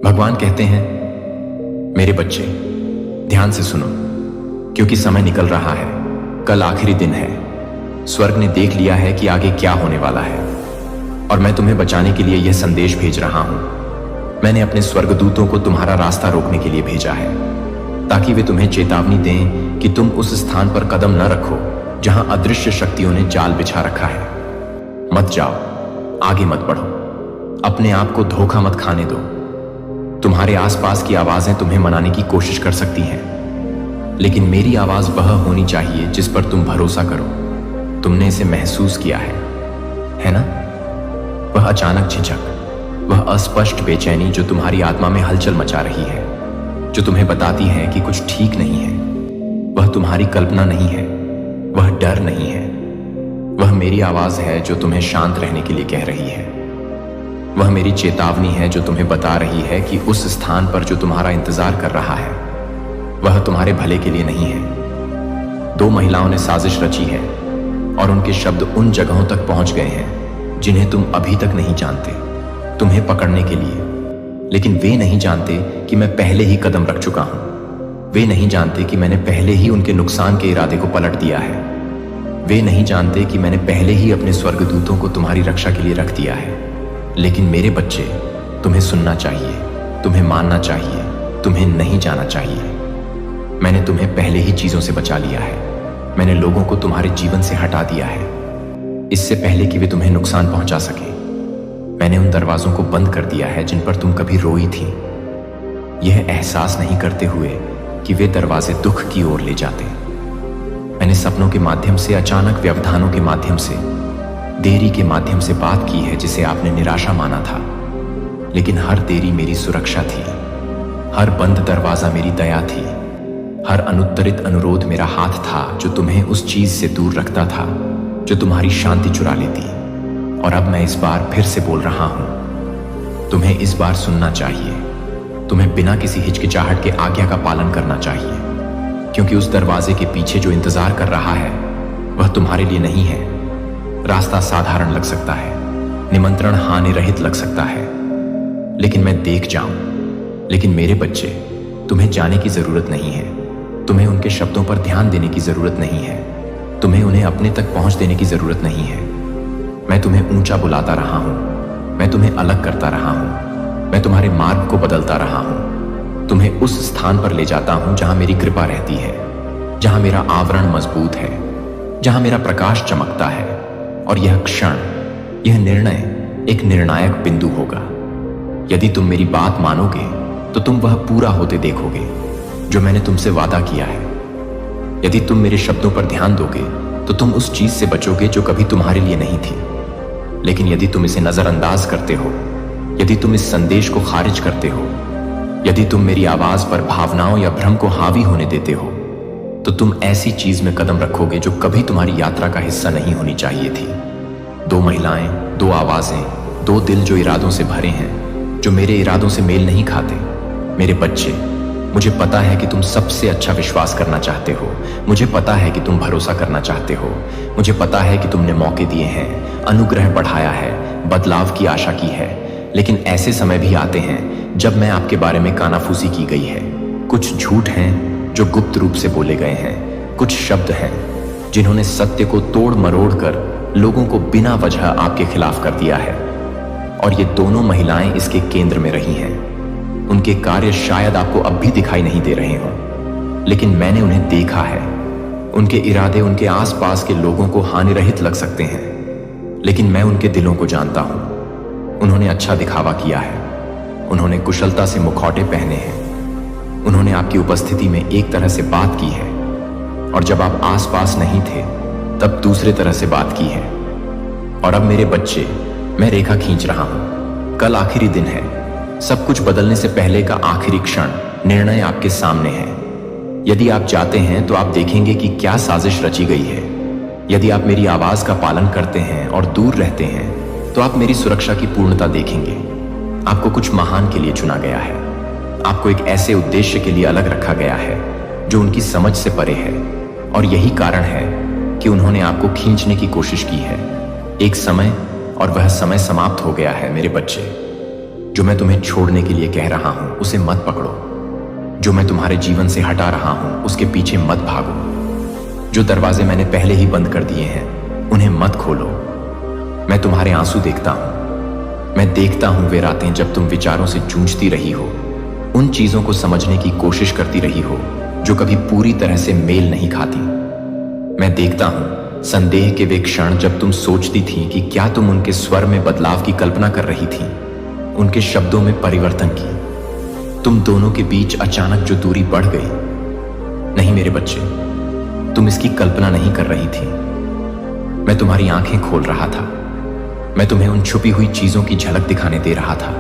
भगवान कहते हैं, मेरे बच्चे ध्यान से सुनो, क्योंकि समय निकल रहा है, कल आखिरी दिन है। स्वर्ग ने देख लिया है कि आगे क्या होने वाला है, और मैं तुम्हें बचाने के लिए यह संदेश भेज रहा हूं। मैंने अपने स्वर्गदूतों को तुम्हारा रास्ता रोकने के लिए भेजा है, ताकि वे तुम्हें चेतावनी दें कि तुम उस स्थान पर कदम न रखो जहां अदृश्य शक्तियों ने जाल बिछा रखा है। मत जाओ, आगे मत बढ़ो, अपने आप को धोखा मत खाने दो। तुम्हारे आसपास की आवाजें तुम्हें मनाने की कोशिश कर सकती हैं, लेकिन मेरी आवाज वह होनी चाहिए जिस पर तुम भरोसा करो। तुमने इसे महसूस किया है ना? वह अचानक झिझक, वह अस्पष्ट बेचैनी जो तुम्हारी आत्मा में हलचल मचा रही है, जो तुम्हें बताती है कि कुछ ठीक नहीं है। वह तुम्हारी कल्पना नहीं है, वह डर नहीं है, वह मेरी आवाज है जो तुम्हें शांत रहने के लिए कह रही है। वह मेरी चेतावनी है जो तुम्हें बता रही है कि उस स्थान पर जो तुम्हारा इंतजार कर रहा है, वह तुम्हारे भले के लिए नहीं है। दो महिलाओं ने साजिश रची है, और उनके शब्द उन जगहों तक पहुंच गए हैं जिन्हें तुम अभी तक नहीं जानते, तुम्हें पकड़ने के लिए। लेकिन वे नहीं जानते कि मैं पहले ही कदम रख चुका हूं। वे नहीं जानते कि मैंने पहले ही उनके नुकसान के इरादे को पलट दिया है। वे नहीं जानते कि मैंने पहले ही अपने स्वर्गदूतों को तुम्हारी रक्षा के लिए रख दिया है। लेकिन मेरे बच्चे, तुम्हें सुनना चाहिए, तुम्हें मानना चाहिए, तुम्हें नहीं जाना चाहिए। मैंने तुम्हें पहले ही चीजों से बचा लिया है। मैंने लोगों को तुम्हारे जीवन से हटा दिया है, इससे पहले कि वे तुम्हें नुकसान पहुंचा सके। मैंने उन दरवाजों को बंद कर दिया है जिन पर तुम कभी रोई थी, यह एहसास नहीं करते हुए कि वे दरवाजे दुख की ओर ले जाते। मैंने सपनों के माध्यम से, अचानक व्यवधानों के माध्यम से, देरी के माध्यम से बात की है जिसे आपने निराशा माना था। लेकिन हर देरी मेरी सुरक्षा थी, हर बंद दरवाजा मेरी दया थी, हर अनुत्तरित अनुरोध मेरा हाथ था जो तुम्हें उस चीज से दूर रखता था जो तुम्हारी शांति चुरा लेती। और अब मैं इस बार फिर से बोल रहा हूं, तुम्हें इस बार सुनना चाहिए। तुम्हें बिना किसी हिचकिचाहट के आज्ञा का पालन करना चाहिए, क्योंकि उस दरवाजे के पीछे जो इंतजार कर रहा है वह तुम्हारे लिए नहीं है। रास्ता साधारण लग सकता है, निमंत्रण हानि रहित लग सकता है, लेकिन मैं देख जाऊं। लेकिन मेरे बच्चे, तुम्हें जाने की जरूरत नहीं है, तुम्हें उनके शब्दों पर ध्यान देने की जरूरत नहीं है, तुम्हें उन्हें अपने तक पहुंच देने की जरूरत नहीं है। मैं तुम्हें ऊंचा बुलाता रहा हूं, मैं तुम्हें अलग करता रहा हूं, मैं तुम्हारे मार्ग को बदलता रहा हूं, तुम्हें उस स्थान पर ले जाता हूं जहां मेरी कृपा रहती है, जहां मेरा आवरण मजबूत है, जहां मेरा प्रकाश चमकता है। और यह क्षण, यह निर्णय एक निर्णायक बिंदु होगा। यदि तुम मेरी बात मानोगे तो तुम वह पूरा होते देखोगे जो मैंने तुमसे वादा किया है। यदि तुम मेरे शब्दों पर ध्यान दोगे तो तुम उस चीज से बचोगे जो कभी तुम्हारे लिए नहीं थी। लेकिन यदि तुम इसे नजरअंदाज करते हो, यदि तुम इस संदेश को खारिज करते हो, यदि तुम मेरी आवाज पर भावनाओं या भ्रम को हावी होने देते हो, तो तुम ऐसी चीज में कदम रखोगे जो कभी तुम्हारी यात्रा का हिस्सा नहीं होनी चाहिए थी। दो महिलाएं, दो आवाजें, दो दिल जो इरादों से भरे हैं, जो मेरे इरादों से मेल नहीं खाते। मेरे बच्चे, मुझे पता है कि तुम सबसे अच्छा विश्वास करना चाहते हो, मुझे पता है कि तुम भरोसा करना चाहते हो, मुझे पता है कि तुमने मौके दिए हैं, अनुग्रह बढ़ाया है, बदलाव की आशा की है। लेकिन ऐसे समय भी आते हैं जब मैं आपके बारे में कानाफूसी की गई है। कुछ झूठ हैं जो गुप्त रूप से बोले गए हैं, कुछ शब्द हैं जिन्होंने सत्य को तोड़ मरोड़ कर लोगों को बिना वजह आपके खिलाफ कर दिया है। और ये दोनों महिलाएं इसके केंद्र में रही हैं। उनके कार्य शायद आपको अब भी दिखाई नहीं दे रहे हों, लेकिन मैंने उन्हें देखा है। उनके इरादे उनके आसपास के लोगों को हानिरहित लग सकते हैं, लेकिन मैं उनके दिलों को जानता हूं। उन्होंने अच्छा दिखावा किया है, उन्होंने कुशलता से मुखौटे पहने हैं, उन्होंने आपकी उपस्थिति में एक तरह से बात की है, और जब आप आसपास नहीं थे तब दूसरे तरह से बात की है। और अब मेरे बच्चे, मैं रेखा खींच रहा हूं। कल आखिरी दिन है, सब कुछ बदलने से पहले का आखिरी क्षण, निर्णय आपके सामने है। यदि आप चाहते हैं तो आप देखेंगे कि क्या साजिश रची गई है। यदि आप मेरी आवाज का पालन करते हैं और दूर रहते हैं तो आप मेरी सुरक्षा की पूर्णता देखेंगे। आपको कुछ महान के लिए चुना गया है, आपको एक ऐसे उद्देश्य के लिए अलग रखा गया है जो उनकी समझ से परे है। और यही कारण है कि उन्होंने आपको खींचने की कोशिश की है। एक समय, और वह समय समाप्त हो गया है मेरे बच्चे। जो मैं तुम्हें छोड़ने के लिए कह रहा हूं उसे मत पकड़ो। जो मैं तुम्हारे जीवन से हटा रहा हूं उसके पीछे मत भागो। जो दरवाजे मैंने पहले ही बंद कर दिए हैं उन्हें मत खोलो। मैं तुम्हारे आंसू देखता हूं। मैं देखता हूं वे रातें जब तुम विचारों से जूझती रही हो, उन चीजों को समझने की कोशिश करती रही हो जो कभी पूरी तरह से मेल नहीं खाती। मैं देखता हूं संदेह के वे क्षण जब तुम सोचती थी कि क्या तुम उनके स्वर में बदलाव की कल्पना कर रही थी, उनके शब्दों में परिवर्तन की। तुम दोनों के बीच अचानक जो दूरी बढ़ गई। नहीं मेरे बच्चे, तुम इसकी कल्पना नहीं कर रही थी। मैं तुम्हारी आंखें खोल रहा था। मैं तुम्हें उन छुपी हुई चीजों की झलक दिखाने दे रहा था।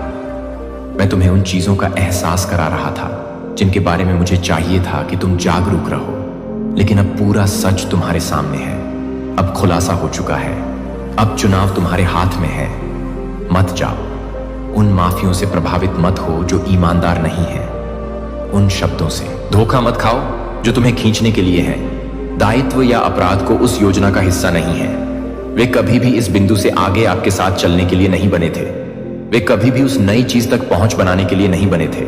मैं तुम्हें उन चीजों का एहसास करा रहा था जिनके बारे में मुझे चाहिए था कि तुम जागरूक रहो। लेकिन अब पूरा सच तुम्हारे सामने है। अब खुलासा हो चुका है। अब चुनाव तुम्हारे हाथ में है। मत जाओ। उन माफियों से प्रभावित मत हो जो ईमानदार नहीं है। उन शब्दों से धोखा मत खाओ जो तुम्हें खींचने के लिए है। दायित्व या अपराध को उस योजना का हिस्सा नहीं है। वे कभी भी इस बिंदु से आगे आपके साथ चलने के लिए नहीं बने थे। वे कभी भी उस नई चीज तक पहुंच बनाने के लिए नहीं बने थे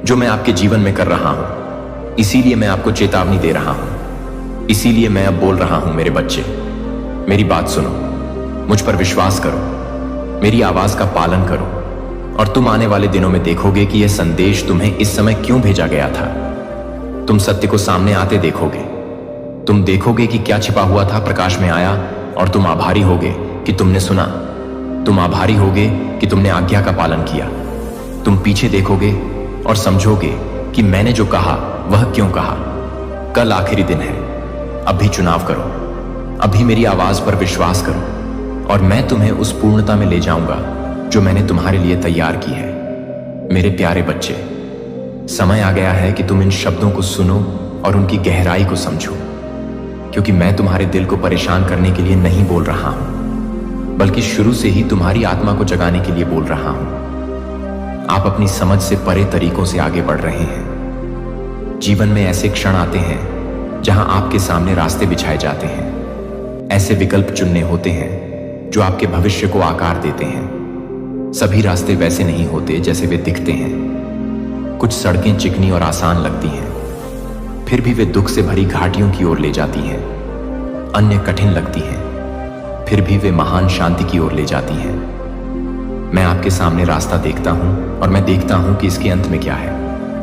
जो मैं आपके जीवन में कर रहा हूं। इसीलिए मैं आपको चेतावनी दे रहा हूं। इसीलिए मैं अब बोल रहा हूं मेरे बच्चे, मेरी बात सुनो, मुझ पर विश्वास करो, मेरी आवाज का पालन करो और तुम आने वाले दिनों में देखोगे कि यह संदेश तुम्हें इस समय क्यों भेजा गया था। तुम सत्य को सामने आते देखोगे। तुम देखोगे कि क्या छिपा हुआ था प्रकाश में आया और तुम आभारी होगे कि तुमने सुना। तुम आभारी होगे कि तुमने आज्ञा का पालन किया। तुम पीछे देखोगे और समझोगे कि मैंने जो कहा वह क्यों कहा। कल आखिरी दिन है। अभी चुनाव करो। अभी मेरी आवाज पर विश्वास करो और मैं तुम्हें उस पूर्णता में ले जाऊंगा जो मैंने तुम्हारे लिए तैयार की है। मेरे प्यारे बच्चे, समय आ गया है कि तुम इन शब्दों को सुनो और उनकी गहराई को समझो, क्योंकि मैं तुम्हारे दिल को परेशान करने के लिए नहीं बोल रहा हूं, बल्कि शुरू से ही तुम्हारी आत्मा को जगाने के लिए बोल रहा हूं। आप अपनी समझ से परे तरीकों से आगे बढ़ रहे हैं। जीवन में ऐसे क्षण आते हैं जहां आपके सामने रास्ते बिछाए जाते हैं। ऐसे विकल्प चुनने होते हैं जो आपके भविष्य को आकार देते हैं। सभी रास्ते वैसे नहीं होते जैसे वे दिखते हैं। कुछ सड़कें चिकनी और आसान लगती हैं, फिर भी वे दुख से भरी घाटियों की ओर ले जाती हैं। अन्य कठिन लगती हैं, फिर भी वे महान शांति की ओर ले जाती हैं। मैं आपके सामने रास्ता देखता हूं और मैं देखता हूं कि इसके अंत में क्या है।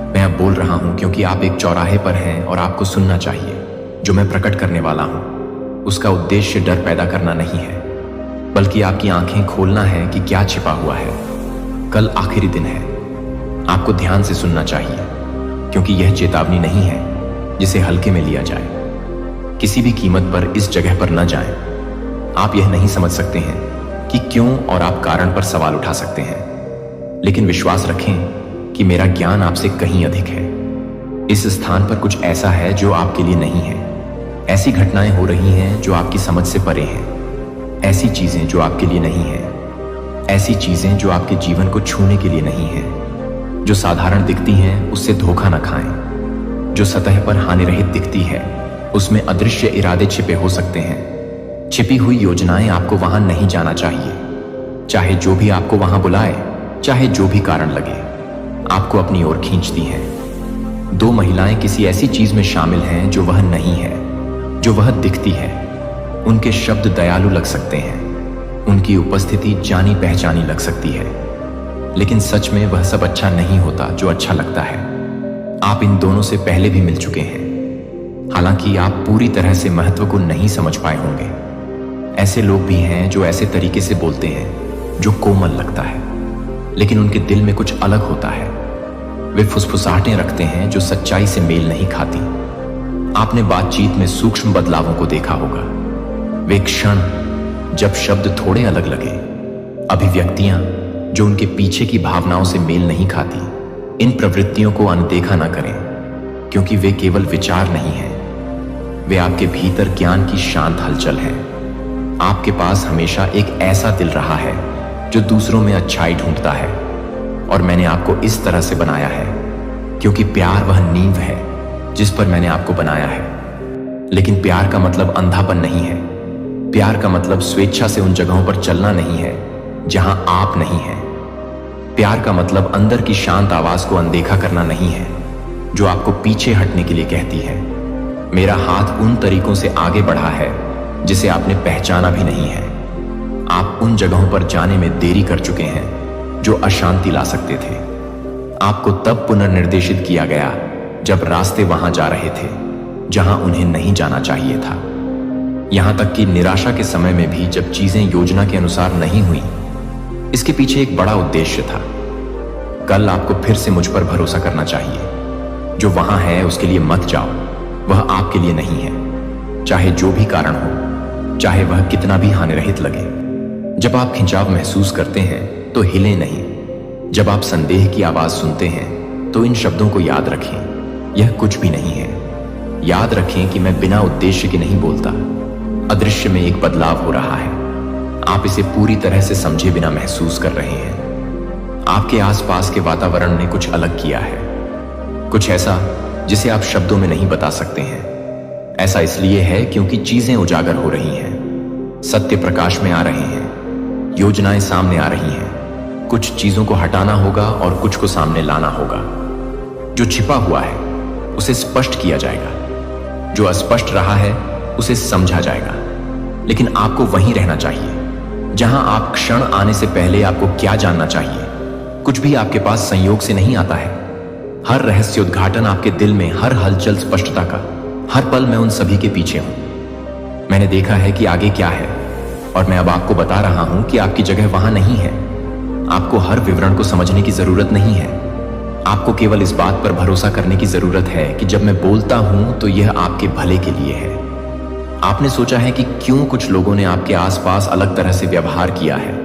मैं अब बोल रहा हूं क्योंकि आप एक चौराहे पर हैं और आपको सुनना चाहिए। जो मैं प्रकट करने वाला हूं उसका उद्देश्य डर पैदा करना नहीं है, बल्कि आपकी आंखें खोलना है कि क्या छिपा हुआ है। कल आखिरी दिन है। आपको ध्यान से सुनना चाहिए, क्योंकि यह चेतावनी नहीं है जिसे हल्के में लिया जाए। किसी भी कीमत पर इस जगह पर न जाएं। आप यह नहीं समझ सकते हैं कि क्यों, और आप कारण पर सवाल उठा सकते हैं, लेकिन विश्वास रखें कि मेरा ज्ञान आपसे कहीं अधिक है। इस स्थान पर कुछ ऐसा है जो आपके लिए नहीं है। ऐसी घटनाएं हो रही हैं जो आपकी समझ से परे हैं। ऐसी चीजें जो आपके लिए नहीं हैं। ऐसी चीजें जो आपके जीवन को छूने के लिए नहीं हैं। जो साधारण दिखती हैं उससे धोखा न खाएं। जो सतह पर हानिरहित दिखती है उसमें अदृश्य इरादे छिपे हो सकते हैं। छिपी हुई योजनाएं आपको वहां नहीं जाना चाहिए। चाहे जो भी आपको वहां बुलाए, चाहे जो भी कारण लगे, आपको अपनी ओर खींचती हैं। दो महिलाएं किसी ऐसी चीज में शामिल हैं जो वह नहीं है, जो वह दिखती है। उनके शब्द दयालु लग सकते हैं, उनकी उपस्थिति जानी पहचानी लग सकती है, लेकिन सच में वह सब अच्छा नहीं होता जो अच्छा लगता है। आप इन दोनों से पहले भी मिल चुके हैं, हालांकि आप पूरी तरह से महत्व को नहीं समझ पाए होंगे। ऐसे लोग भी हैं जो ऐसे तरीके से बोलते हैं जो कोमल लगता है, लेकिन उनके दिल में कुछ अलग होता है। वे फुसफुसाहटें रखते हैं जो सच्चाई से मेल नहीं खाती। आपने बातचीत में सूक्ष्म बदलावों को देखा होगा। वे क्षण जब शब्द थोड़े अलग लगे, अभिव्यक्तियां जो उनके पीछे की भावनाओं से मेल नहीं खाती। इन प्रवृत्तियों को अनदेखा ना करें, क्योंकि वे केवल विचार नहीं हैं, वे आपके भीतर ज्ञान की शांत हलचल है। आपके पास हमेशा एक ऐसा दिल रहा है जो दूसरों में अच्छाई ढूंढता है, और मैंने आपको इस तरह से बनाया है क्योंकि प्यार वह नींव है जिस पर मैंने आपको बनाया है। लेकिन प्यार का मतलब अंधापन नहीं है। प्यार का मतलब स्वेच्छा से उन जगहों पर चलना नहीं है जहां आप नहीं हैं। प्यार का मतलब अंदर की शांत आवाज को अनदेखा करना नहीं है जो आपको पीछे हटने के लिए कहती है। मेरा हाथ उन तरीकों से आगे बढ़ा है जिसे आपने पहचाना भी नहीं है। आप उन जगहों पर जाने में देरी कर चुके हैं जो अशांति ला सकते थे। आपको तब पुनर्निर्देशित किया गया जब रास्ते वहां जा रहे थे जहां उन्हें नहीं जाना चाहिए था। यहां तक कि निराशा के समय में भी जब चीजें योजना के अनुसार नहीं हुई, इसके पीछे एक बड़ा उद्देश्य था। कल आपको फिर से मुझ पर भरोसा करना चाहिए। जो वहां है उसके लिए मत जाओ, वह आपके लिए नहीं है। चाहे जो भी कारण हो, चाहे वह कितना भी हानिरहित लगे। जब आप खिंचाव महसूस करते हैं तो हिलें नहीं। जब आप संदेह की आवाज सुनते हैं तो इन शब्दों को याद रखें, यह कुछ भी नहीं है। याद रखें कि मैं बिना उद्देश्य के नहीं बोलता। अदृश्य में एक बदलाव हो रहा है। आप इसे पूरी तरह से समझे बिना महसूस कर रहे हैं। आपके आसपास के वातावरण ने कुछ अलग किया है, कुछ ऐसा जिसे आप शब्दों में नहीं बता सकते हैं। ऐसा इसलिए है क्योंकि चीजें उजागर हो रही हैं, सत्य प्रकाश में आ रहे हैं, योजनाएं सामने आ रही हैं। कुछ चीजों को हटाना होगा और कुछ को सामने लाना होगा। जो छिपा हुआ है उसे स्पष्ट किया जाएगा, जो अस्पष्ट रहा है उसे समझा जाएगा। लेकिन आपको वहीं रहना चाहिए जहां आप क्षण आने से पहले आपको क्या जानना चाहिए। कुछ भी आपके पास संयोग से नहीं आता है। हर रहस्य उद्घाटन आपके दिल में, हर हलचल स्पष्टता का, हर पल मैं उन सभी के पीछे हूं। मैंने देखा है कि आगे क्या है और मैं अब आपको बता रहा हूं कि आपकी जगह वहां नहीं है। आपको हर विवरण को समझने की जरूरत नहीं है। आपको केवल इस बात पर भरोसा करने की जरूरत है कि जब मैं बोलता हूं तो यह आपके भले के लिए है। आपने सोचा है कि क्यों कुछ लोगों ने आपके आसपास अलग तरह से व्यवहार किया है।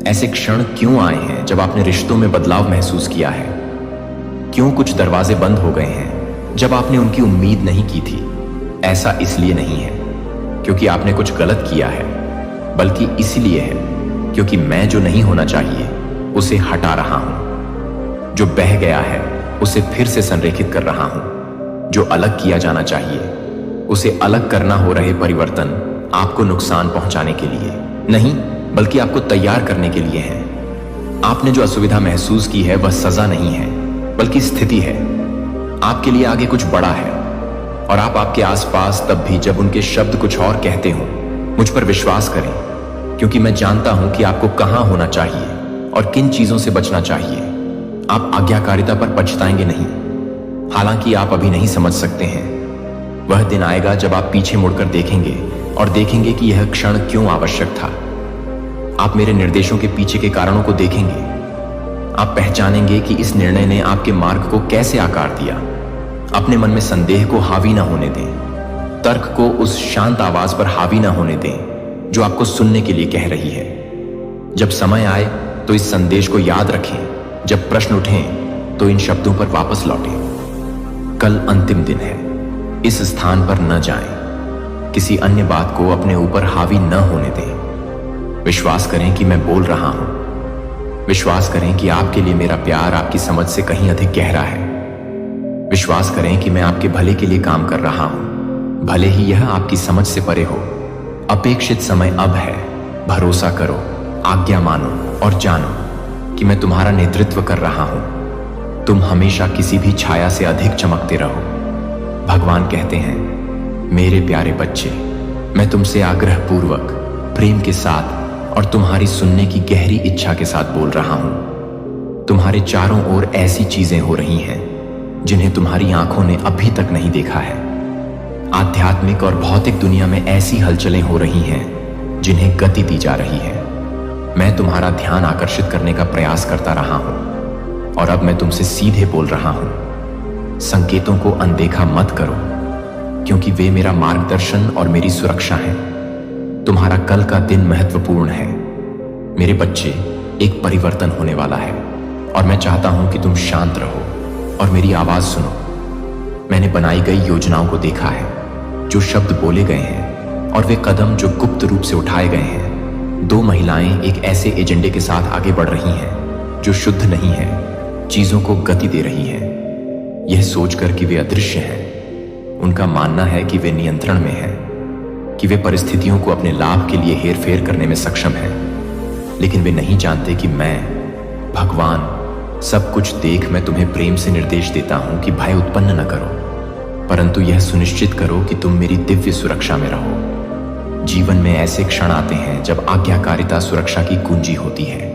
ऐसे क्षण क्यों आए हैं जब आपने रिश्तों में बदलाव महसूस किया है। क्यों कुछ दरवाजे बंद हो गए हैं जब आपने उनकी उम्मीद नहीं की थी। ऐसा इसलिए नहीं है क्योंकि आपने कुछ गलत किया है, बल्कि इसलिए है क्योंकि मैं जो नहीं होना चाहिए उसे हटा रहा हूं। जो बह गया है उसे फिर से संरेखित कर रहा हूं। जो अलग किया जाना चाहिए उसे अलग करना हो रहे परिवर्तन आपको नुकसान पहुंचाने के लिए नहीं, बल्कि आपको तैयार करने के लिए हैं। आपने जो असुविधा महसूस की है वह सजा नहीं है, बल्कि स्थिति है। आपके लिए आगे कुछ बड़ा है और आप आपके आसपास तब भी जब उनके शब्द कुछ और कहते हो, मुझ पर विश्वास करें, क्योंकि मैं जानता हूं कि आपको कहां होना चाहिए और किन चीजों से बचना चाहिए। आप आज्ञाकारिता पर पछताएंगे नहीं, हालांकि आप अभी नहीं समझ सकते हैं। वह दिन आएगा जब आप पीछे मुड़कर देखेंगे और देखेंगे कि यह क्षण क्यों आवश्यक था। आप मेरे निर्देशों के पीछे के कारणों को देखेंगे। आप पहचानेंगे कि इस निर्णय ने आपके मार्ग को कैसे आकार दिया। अपने मन में संदेह को हावी ना होने दें। तर्क को उस शांत आवाज पर हावी ना होने दें जो आपको सुनने के लिए कह रही है। जब समय आए तो इस संदेश को याद रखें। जब प्रश्न उठें तो इन शब्दों पर वापस लौटें। कल अंतिम दिन है। इस स्थान पर न जाएं। किसी अन्य बात को अपने ऊपर हावी न होने दें। विश्वास करें कि मैं बोल रहा हूं। विश्वास करें कि आपके लिए मेरा प्यार आपकी समझ से कहीं अधिक गहरा है। विश्वास करें कि मैं आपके भले के लिए काम कर रहा हूं, भले ही यह आपकी समझ से परे हो। अपेक्षित समय अब है। भरोसा करो, आज्ञा मानो और जानो कि मैं तुम्हारा नेतृत्व कर रहा हूं। तुम हमेशा किसी भी छाया से अधिक चमकते रहो। भगवान कहते हैं, मेरे प्यारे बच्चे, मैं तुमसे आग्रह पूर्वक, प्रेम के साथ और तुम्हारी सुनने की गहरी इच्छा के साथ बोल रहा हूं। तुम्हारे चारों ओर ऐसी चीजें हो रही हैं जिन्हें तुम्हारी आंखों ने अभी तक नहीं देखा है। आध्यात्मिक और भौतिक दुनिया में ऐसी हलचलें हो रही हैं जिन्हें गति दी जा रही है। मैं तुम्हारा ध्यान आकर्षित करने का प्रयास करता रहा हूं और अब मैं तुमसे सीधे बोल रहा हूं। संकेतों को अनदेखा मत करो, क्योंकि वे मेरा मार्गदर्शन और मेरी सुरक्षा हैं। तुम्हारा कल का दिन महत्वपूर्ण है। मेरे बच्चे, एक परिवर्तन होने वाला है और मैं चाहता हूं कि तुम शांत रहो और मेरी आवाज सुनो। मैंने बनाई गई योजनाओं को देखा है, जो शब्द बोले गए हैं और वे कदम जो गुप्त रूप से उठाए गए हैं। 2 महिलाएं एक ऐसे एजेंडे के साथ आगे बढ़ रही हैं जो शुद्ध नहीं है, चीजों को गति दे रही हैं। यह सोचकर कि वे अदृश्य हैं, उनका मानना है कि वे नियंत्रण में हैं, कि वे परिस्थितियों को अपने लाभ के लिए हेरफेर करने में सक्षम हैं। लेकिन वे नहीं जानते कि भगवान, सब कुछ देख मैं तुम्हें प्रेम से निर्देश देता हूं कि भय उत्पन्न न करो, परंतु यह सुनिश्चित करो कि तुम मेरी दिव्य सुरक्षा में रहो। जीवन में ऐसे क्षण आते हैं जब आज्ञाकारिता सुरक्षा की कुंजी होती है,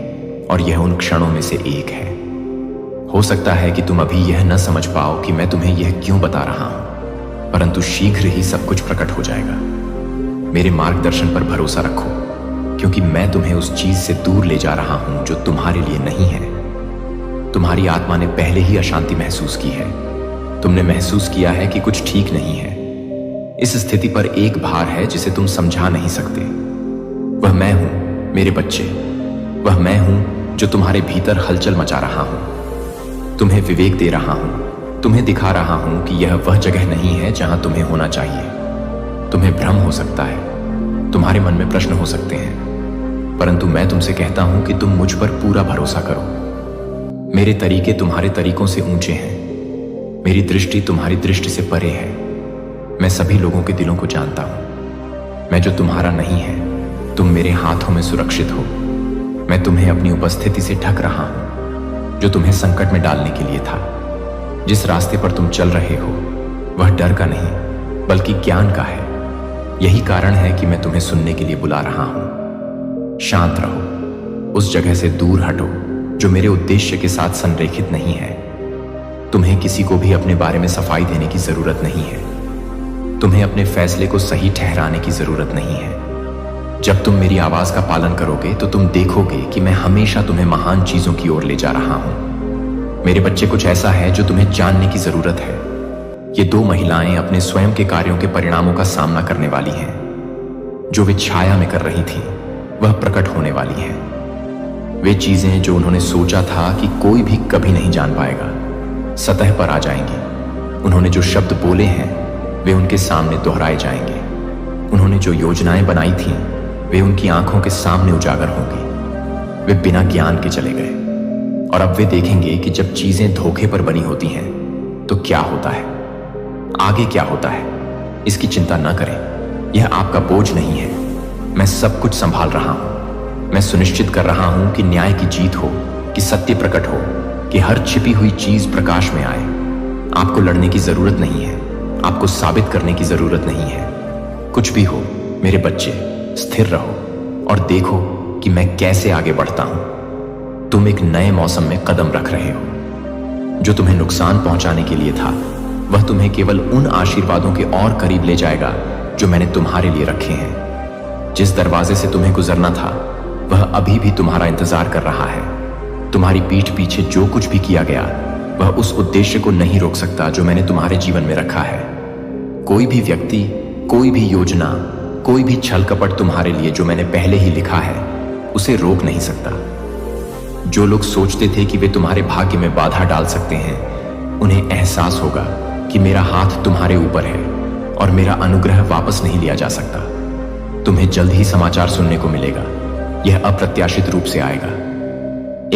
और यह उन क्षणों में से एक है। हो सकता है कि तुम अभी यह न समझ पाओ कि मैं तुम्हें यह क्यों बता रहा हूं, परंतु शीघ्र ही सब कुछ प्रकट हो जाएगा। मेरे मार्गदर्शन पर भरोसा रखो, क्योंकि मैं तुम्हें उस चीज से दूर ले जा रहा हूं जो तुम्हारे लिए नहीं है। तुम्हारी आत्मा ने पहले ही अशांति महसूस की है। तुमने महसूस किया है कि कुछ ठीक नहीं है। इस स्थिति पर एक भार है जिसे तुम समझा नहीं सकते। वह मैं हूं, मेरे बच्चे। वह मैं हूं जो तुम्हारे भीतर हलचल मचा रहा हूं, तुम्हें विवेक दे रहा हूं, तुम्हें दिखा रहा हूं कि यह वह जगह नहीं है जहां तुम्हें होना चाहिए। तुम्हें भ्रम हो सकता है, तुम्हारे मन में प्रश्न हो सकते हैं, परंतु मैं तुमसे कहता हूं कि तुम मुझ पर पूरा भरोसा करो। मेरे तरीके तुम्हारे तरीकों से ऊंचे हैं, मेरी दृष्टि तुम्हारी दृष्टि से परे है। मैं सभी लोगों के दिलों को जानता हूं। मैं जो तुम्हारा नहीं है, तुम मेरे हाथों में सुरक्षित हो। मैं तुम्हें अपनी उपस्थिति से ढक रहा हूं, जो तुम्हें संकट में डालने के लिए था। जिस रास्ते पर तुम चल रहे हो वह डर का नहीं बल्कि ज्ञान का है। यही कारण है कि मैं तुम्हें सुनने के लिए बुला रहा हूं। शांत रहो, उस जगह से दूर हटो जो मेरे उद्देश्य के साथ संरेखित नहीं है। तुम्हें किसी को भी अपने बारे में सफाई देने की जरूरत नहीं है। तुम्हें अपने फैसले को सही ठहराने की जरूरत नहीं है। जब तुम मेरी आवाज का पालन करोगे तो तुम देखोगे कि मैं हमेशा तुम्हें महान चीजों की ओर ले जा रहा हूं। मेरे बच्चे, कुछ ऐसा है जो तुम्हें जानने की जरूरत है। ये दो महिलाएं अपने स्वयं के कार्यों के परिणामों का सामना करने वाली हैं। जो वे छाया में कर रही थीं, वह प्रकट होने वाली हैं। वे चीजें जो उन्होंने सोचा था कि कोई भी कभी नहीं जान पाएगा, सतह पर आ जाएंगी। उन्होंने जो शब्द बोले हैं वे उनके सामने दोहराए जाएंगे। उन्होंने जो योजनाएं बनाई थीं वे उनकी आंखों के सामने उजागर होंगी। वे बिना ज्ञान के चले गए, और अब वे देखेंगे कि जब चीजें धोखे पर बनी होती हैं तो क्या होता है, आगे क्या होता है। इसकी चिंता न करें, यह आपका बोझ नहीं है। मैं सब कुछ संभाल रहा हूं। मैं सुनिश्चित कर रहा हूं कि न्याय की जीत हो, कि सत्य प्रकट हो, कि हर छिपी हुई चीज प्रकाश में आए। आपको लड़ने की जरूरत नहीं है, आपको साबित करने की जरूरत नहीं है। कुछ भी हो मेरे बच्चे, स्थिर रहो और देखो कि मैं कैसे आगे बढ़ता हूं। तुम एक नए मौसम में कदम रख रहे हो। जो तुम्हें नुकसान पहुंचाने के लिए था वह तुम्हें केवल उन आशीर्वादों के और करीब ले जाएगा जो मैंने तुम्हारे लिए रखे हैं। जिस दरवाजे से तुम्हें गुजरना था वह अभी भी तुम्हारा इंतजार कर रहा है। तुम्हारी पीठ पीछे जो कुछ भी किया गया वह उस उद्देश्य को नहीं रोक सकता जो मैंने तुम्हारे जीवन में रखा है। कोई भी व्यक्ति, कोई भी योजना, कोई भी छल कपट तुम्हारे लिए जो मैंने पहले ही लिखा है उसे रोक नहीं सकता। जो लोग सोचते थे कि वे तुम्हारे भाग्य में बाधा डाल सकते हैं, उन्हें एहसास होगा कि मेरा हाथ तुम्हारे ऊपर है और मेरा अनुग्रह वापस नहीं लिया जा सकता। तुम्हें जल्द ही समाचार सुनने को मिलेगा। यह अप्रत्याशित रूप से आएगा।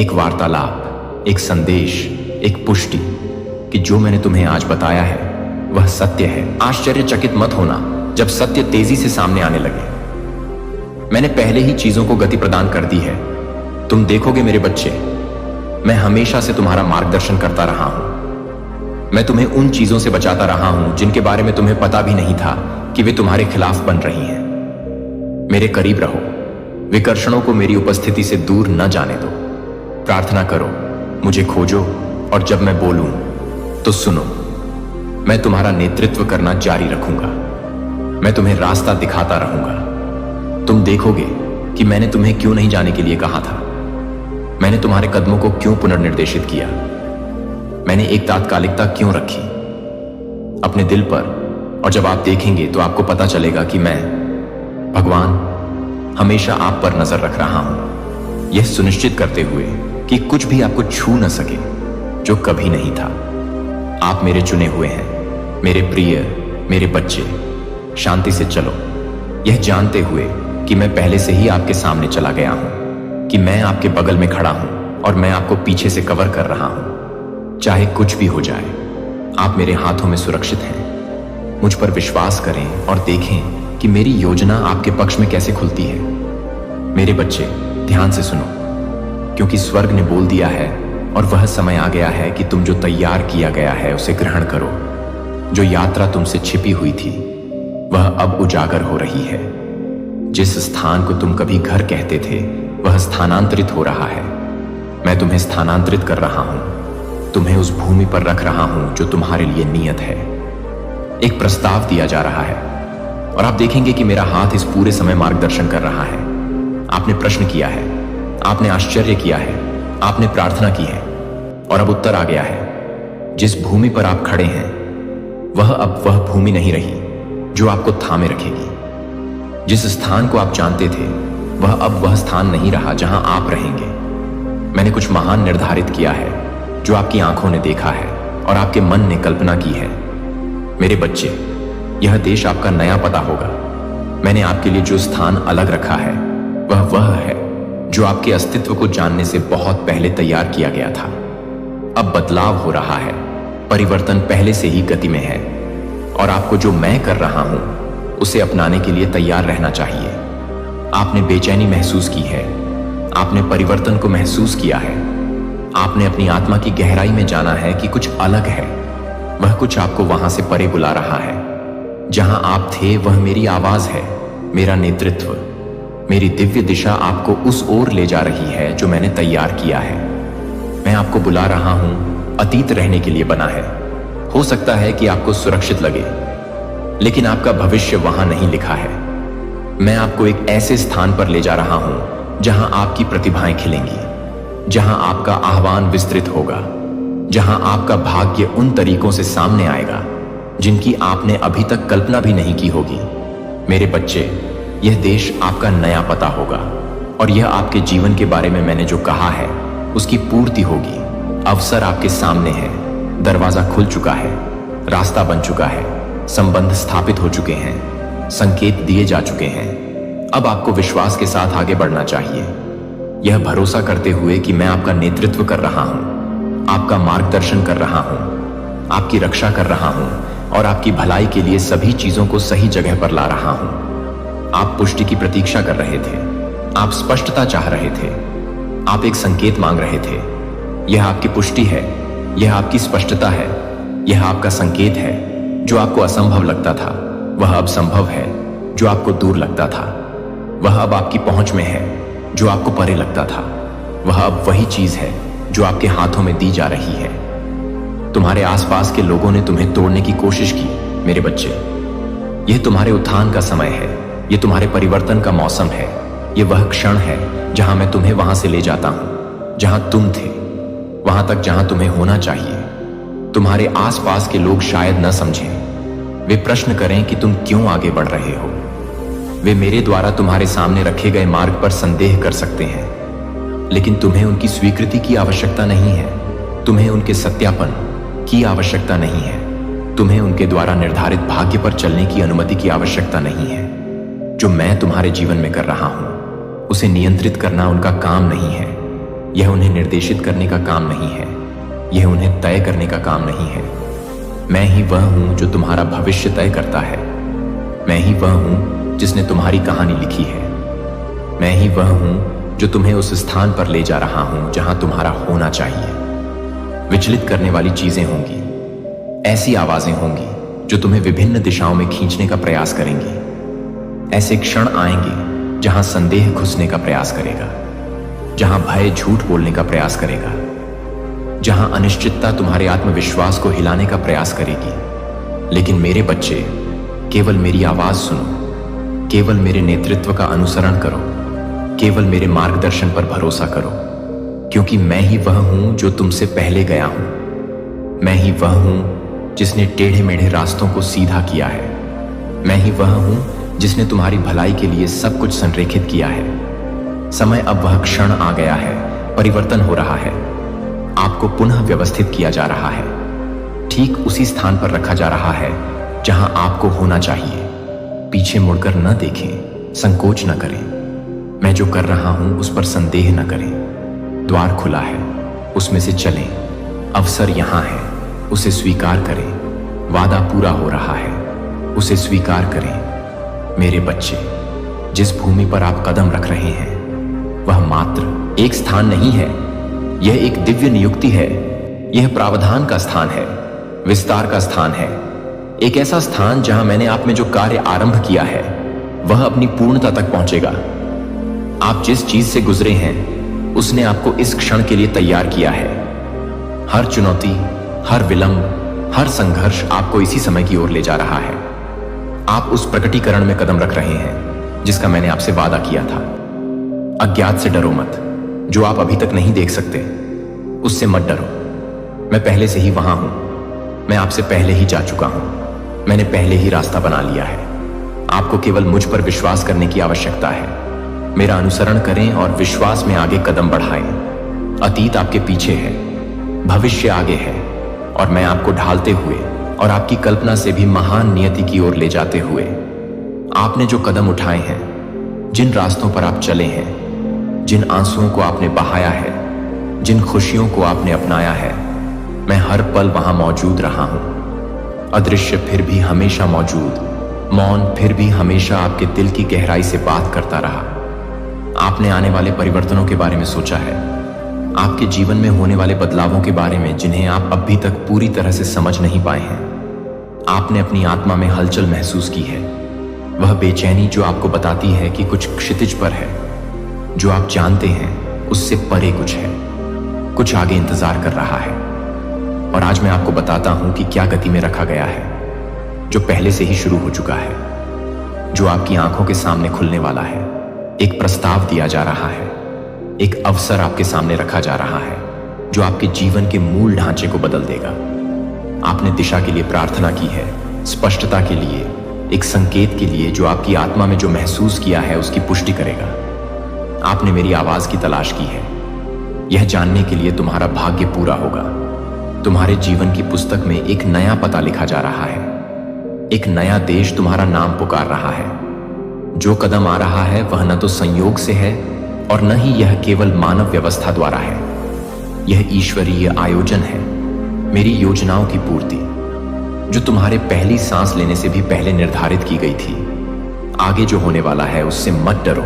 एक वार्तालाप, एक संदेश, एक पुष्टि कि जो मैंने तुम्हें आज बताया है वह सत्य है। आश्चर्यचकित मत होना जब सत्य तेजी से सामने आने लगे। मैंने पहले ही चीजों को गति प्रदान कर दी है। तुम देखोगे मेरे बच्चे, मैं हमेशा से तुम्हारा मार्गदर्शन करता रहा हूं। मैं तुम्हें उन चीजों से बचाता रहा हूं जिनके बारे में तुम्हें पता भी नहीं था कि वे तुम्हारे खिलाफ बन रही हैं। मेरे करीब रहो, विकर्षणों को मेरी उपस्थिति से दूर न जाने दो। प्रार्थना करो, मुझे खोजो, और जब मैं बोलूं तो सुनो। मैं तुम्हारा नेतृत्व करना जारी रखूंगा। मैं तुम्हें रास्ता दिखाता रहूंगा। तुम देखोगे कि मैंने तुम्हें क्यों नहीं जाने के लिए कहा था। मैंने तुम्हारे कदमों को क्यों पुनर्निर्देशित किया। मैंने एक तात्कालिकता क्यों रखी अपने दिल पर। और जब आप देखेंगे तो आपको पता चलेगा कि मैं, भगवान, हमेशा आप पर नजर रख रहा हूं, यह सुनिश्चित करते हुए कि कुछ भी आपको छू न सके जो कभी नहीं था। आप मेरे चुने हुए हैं, मेरे प्रिय, मेरे बच्चे। शांति से चलो, यह जानते हुए कि मैं पहले से ही आपके सामने चला गया हूं, कि मैं आपके बगल में खड़ा हूं और मैं आपको पीछे से कवर कर रहा हूं। चाहे कुछ भी हो जाए, आप मेरे हाथों में सुरक्षित हैं। मुझ पर विश्वास करें और देखें कि मेरी योजना आपके पक्ष में कैसे खुलती है। मेरे बच्चे, ध्यान से सुनो, क्योंकि स्वर्ग ने बोल दिया है और वह समय आ गया है कि तुम जो तैयार किया गया है उसे ग्रहण करो। जो यात्रा तुमसे छिपी हुई थी वह अब उजागर हो रही है। जिस स्थान को तुम कभी घर कहते थे वह स्थानांतरित हो रहा है। मैं तुम्हें स्थानांतरित कर रहा हूं, तुम्हें उस भूमि पर रख रहा हूं जो तुम्हारे लिए नियत है। एक प्रस्ताव दिया जा रहा है और आप देखेंगे कि मेरा हाथ इस पूरे समय मार्गदर्शन कर रहा है। आपने प्रश्न किया है, आपने आश्चर्य किया है, आपने प्रार्थना की है और अब उत्तर आ गया है। जिस भूमि पर आप खड़े हैं वह अब वह भूमि नहीं रही जो आपको थामे रखेगी। जिस स्थान को आप जानते थे वह अब वह स्थान नहीं रहा जहां आप रहेंगे। मैंने कुछ महान निर्धारित किया है जो आपकी आंखों ने देखा है और आपके मन ने कल्पना की है। मेरे बच्चे, यह देश आपका नया पता होगा। मैंने आपके लिए जो स्थान अलग रखा है वह है जो आपके अस्तित्व को जानने से बहुत पहले तैयार किया गया था। अब बदलाव हो रहा है, परिवर्तन पहले से ही गति में है और आपको जो मैं कर रहा हूं उसे अपनाने के लिए तैयार रहना चाहिए। आपने बेचैनी महसूस की है, आपने परिवर्तन को महसूस किया है, आपने अपनी आत्मा की गहराई में जाना है कि कुछ अलग है। वह कुछ आपको वहां से परे बुला रहा है। जहां आप थे वह मेरी आवाज है, मेरा नेतृत्व, मेरी दिव्य दिशा आपको उस ओर ले जा रही है जो मैंने तैयार किया है। मैं आपको बुला रहा हूं, अतीत रहने के लिए बना है। हो सकता है कि आपको सुरक्षित लगे, लेकिन आपका भविष्य वहां नहीं लिखा है। मैं आपको एक ऐसे स्थान पर ले जा रहा हूं जहां आपकी प्रतिभाएं खिलेंगी, जहां आपका आह्वान विस्तृत होगा, जहां आपका भाग्य उन तरीकों से सामने आएगा जिनकी आपने अभी तक कल्पना भी नहीं की होगी। मेरे बच्चे, यह देश आपका नया पता होगा और यह आपके जीवन के बारे में मैंने जो कहा है उसकी पूर्ति होगी। अवसर आपके सामने है, दरवाजा खुल चुका है, रास्ता बन चुका है, संबंध स्थापित हो चुके हैं, संकेत दिए जा चुके हैं। अब आपको विश्वास के साथ आगे बढ़ना चाहिए, यह भरोसा करते हुए कि मैं आपका नेतृत्व कर रहा हूं, आपका मार्गदर्शन कर रहा हूं, आपकी रक्षा कर रहा हूं और आपकी भलाई के लिए सभी चीजों को सही जगह पर ला रहा हूं। आप पुष्टि की प्रतीक्षा कर रहे थे, आप स्पष्टता चाह रहे थे, आप एक संकेत मांग रहे थे। यह आपकी पुष्टि है, यह आपकी स्पष्टता है, यह आपका संकेत है। जो आपको असंभव लगता था वह अब संभव है, जो आपको दूर लगता था वह अब आपकी पहुंच में है, जो आपको परे लगता था वह अब वही चीज है जो आपके हाथों में दी जा रही है। तुम्हारे आसपास के लोगों ने तुम्हें तोड़ने की कोशिश की। मेरे बच्चे, यह तुम्हारे उत्थान का समय है, यह तुम्हारे परिवर्तन का मौसम है। यह वह क्षण है जहां मैं तुम्हें वहां से ले जाता हूं जहां तुम थे, वहां तक जहां तुम्हें होना चाहिए। तुम्हारे आसपास के लोग शायद न समझें, वे प्रश्न करें कि तुम क्यों आगे बढ़ रहे हो। वे मेरे द्वारा तुम्हारे सामने रखे गए मार्ग पर संदेह कर सकते हैं, लेकिन तुम्हें उनकी स्वीकृति की आवश्यकता नहीं है, तुम्हें उनके सत्यापन की आवश्यकता नहीं है, तुम्हें उनके द्वारा निर्धारित भाग्य पर चलने की अनुमति की आवश्यकता नहीं है। जो मैं तुम्हारे जीवन में कर रहा हूं उसे नियंत्रित करना उनका काम नहीं है, यह उन्हें निर्देशित करने का काम नहीं है, यह उन्हें तय करने का काम नहीं है। मैं ही वह हूं जो तुम्हारा भविष्य तय करता है, मैं ही वह हूं जिसने तुम्हारी कहानी लिखी है, मैं ही वह हूं जो तुम्हें उस स्थान पर ले जा रहा हूं जहां तुम्हारा होना चाहिए। विचलित करने वाली चीजें होंगी, ऐसी आवाजें होंगी जो तुम्हें विभिन्न दिशाओं में खींचने का प्रयास करेंगी। ऐसे क्षण आएंगे जहां संदेह घुसने का प्रयास करेगा, जहां भय झूठ बोलने का प्रयास करेगा, जहां अनिश्चितता तुम्हारे आत्मविश्वास को हिलाने का प्रयास करेगी। लेकिन मेरे बच्चे, केवल मेरी आवाज सुनो, केवल मेरे नेतृत्व का अनुसरण करो, केवल मेरे मार्गदर्शन पर भरोसा करो, क्योंकि मैं ही वह हूं जो तुमसे पहले गया हूं। मैं ही वह हूं जिसने टेढ़े मेढ़े रास्तों को सीधा किया है। मैं ही वह हूं जिसने तुम्हारी भलाई के लिए सब कुछ संरेखित किया है। समय अब वह क्षण आ गया है, परिवर्तन हो रहा है, आपको पुनः व्यवस्थित किया जा रहा है, ठीक उसी स्थान पर रखा जा रहा है जहां आपको होना चाहिए। पीछे मुड़कर न देखें, संकोच न करें। मैं जो कर रहा हूं उस पर संदेह न करें। द्वार खुला है, उसमें से चलें। अवसर यहां है, उसे स्वीकार करें। वादा पूरा हो रहा है, उसे स्वीकार करें। मेरे बच्चे, जिस भूमि पर आप कदम रख रहे हैं वह मात्र एक स्थान नहीं है, यह एक दिव्य नियुक्ति है। यह प्रावधान का स्थान है, विस्तार का स्थान है, एक ऐसा स्थान जहां मैंने आप में जो कार्य आरंभ किया है वह अपनी पूर्णता तक पहुंचेगा। आप जिस चीज से गुजरे हैं उसने आपको इस क्षण के लिए तैयार किया है। हर चुनौती, हर विलंब, हर संघर्ष आपको इसी समय की ओर ले जा रहा है। आप उस प्रकटीकरण में कदम रख रहे हैं जिसका मैंने आपसे वादा किया था। अज्ञात से डरो मत, जो आप अभी तक नहीं देख सकते उससे मत डरो। मैं पहले से ही वहां हूं, मैं आपसे पहले ही जा चुका हूं, मैंने पहले ही रास्ता बना लिया है। आपको केवल मुझ पर विश्वास करने की आवश्यकता है। मेरा अनुसरण करें और विश्वास में आगे कदम बढ़ाएं। अतीत आपके पीछे है, भविष्य आगे है, और मैं आपको ढालते हुए और आपकी कल्पना से भी महान नियति की ओर ले जाते हुए, आपने जो कदम उठाए हैं, जिन रास्तों पर आप चले हैं, जिन आंसुओं को आपने बहाया है, जिन खुशियों को आपने अपनाया है, मैं हर पल वहां मौजूद रहा हूं। अदृश्य फिर भी हमेशा मौजूद, मौन फिर भी हमेशा आपके दिल की गहराई से बात करता रहा। आपने आने वाले परिवर्तनों के बारे में सोचा है, आपके जीवन में होने वाले बदलावों के बारे में जिन्हें आप अभी तक पूरी तरह से समझ नहीं पाए हैं। आपने अपनी आत्मा में हलचल महसूस की है, वह बेचैनी जो आपको बताती है कि कुछ क्षितिज पर है। जो आप जानते हैं उससे परे कुछ है, कुछ आगे इंतजार कर रहा है। और आज मैं आपको बताता हूं कि क्या गति में रखा गया है, जो पहले से ही शुरू हो चुका है, जो आपकी आंखों के सामने खुलने वाला है। एक प्रस्ताव दिया जा रहा है, एक अवसर आपके सामने रखा जा रहा है जो आपके जीवन के मूल ढांचे को बदल देगा। आपने दिशा के लिए प्रार्थना की है, स्पष्टता के लिए, एक संकेत के लिए जो आपकी आत्मा में जो महसूस किया है उसकी पुष्टि करेगा। आपने मेरी आवाज की तलाश की है, यह जानने के लिए तुम्हारा भाग्य पूरा होगा। तुम्हारे जीवन की पुस्तक में एक नया पता लिखा जा रहा है, एक नया देश तुम्हारा नाम पुकार रहा है। जो कदम आ रहा है वह न तो संयोग से है और न ही यह केवल मानव व्यवस्था द्वारा है। यह ईश्वरीय आयोजन है, मेरी योजनाओं की पूर्ति, जो तुम्हारे पहली सांस लेने से भी पहले निर्धारित की गई थी। आगे जो होने वाला है उससे मत डरो।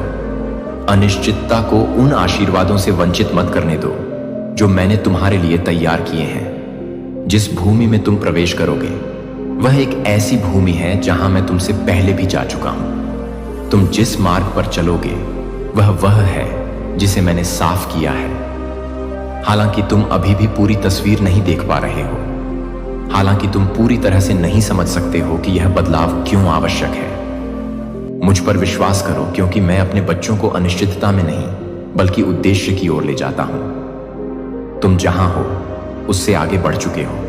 अनिश्चितता को उन आशीर्वादों से वंचित मत करने दो जो मैंने तुम्हारे लिए तैयार किए हैं। जिस भूमि में तुम प्रवेश करोगे वह एक ऐसी भूमि है जहां मैं तुमसे पहले भी जा चुका हूं। तुम जिस मार्ग पर चलोगे वह है जिसे मैंने साफ किया है। हालांकि तुम अभी भी पूरी तस्वीर नहीं देख पा रहे हो, हालांकि तुम पूरी तरह से नहीं समझ सकते हो कि यह बदलाव क्यों आवश्यक है। मुझ पर विश्वास करो, क्योंकि मैं अपने बच्चों को अनिश्चितता में नहीं बल्कि उद्देश्य की ओर ले जाता हूं। तुम जहां हो उससे आगे बढ़ चुके हो।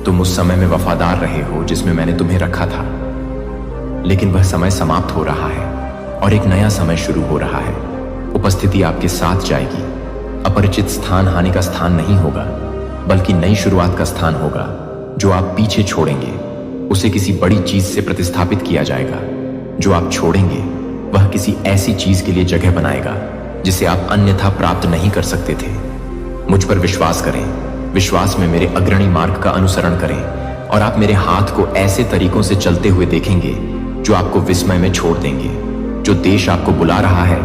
तुम उस समय में वफादार रहे हो जिसमें मैंने तुम्हें रखा था, लेकिन वह समय समाप्त हो रहा है और एक नया समय शुरू हो रहा है। उपस्थिति आपके साथ जाएगी। अपरिचित स्थान हानि का स्थान नहीं होगा, बल्कि नई शुरुआत का स्थान होगा। जो आप पीछे छोड़ेंगे उसे किसी बड़ी चीज से प्रतिस्थापित किया जाएगा। जो आप छोड़ेंगे वह किसी ऐसी चीज के लिए जगह बनाएगा जिसे आप अन्यथा प्राप्त नहीं कर सकते थे। मुझ पर विश्वास करें, विश्वास में मेरे अग्रणी मार्ग का अनुसरण करें और आप मेरे हाथ को ऐसे तरीकों से चलते हुए देखेंगे जो आपको विस्मय में छोड़ देंगे। जो देश आपको बुला रहा है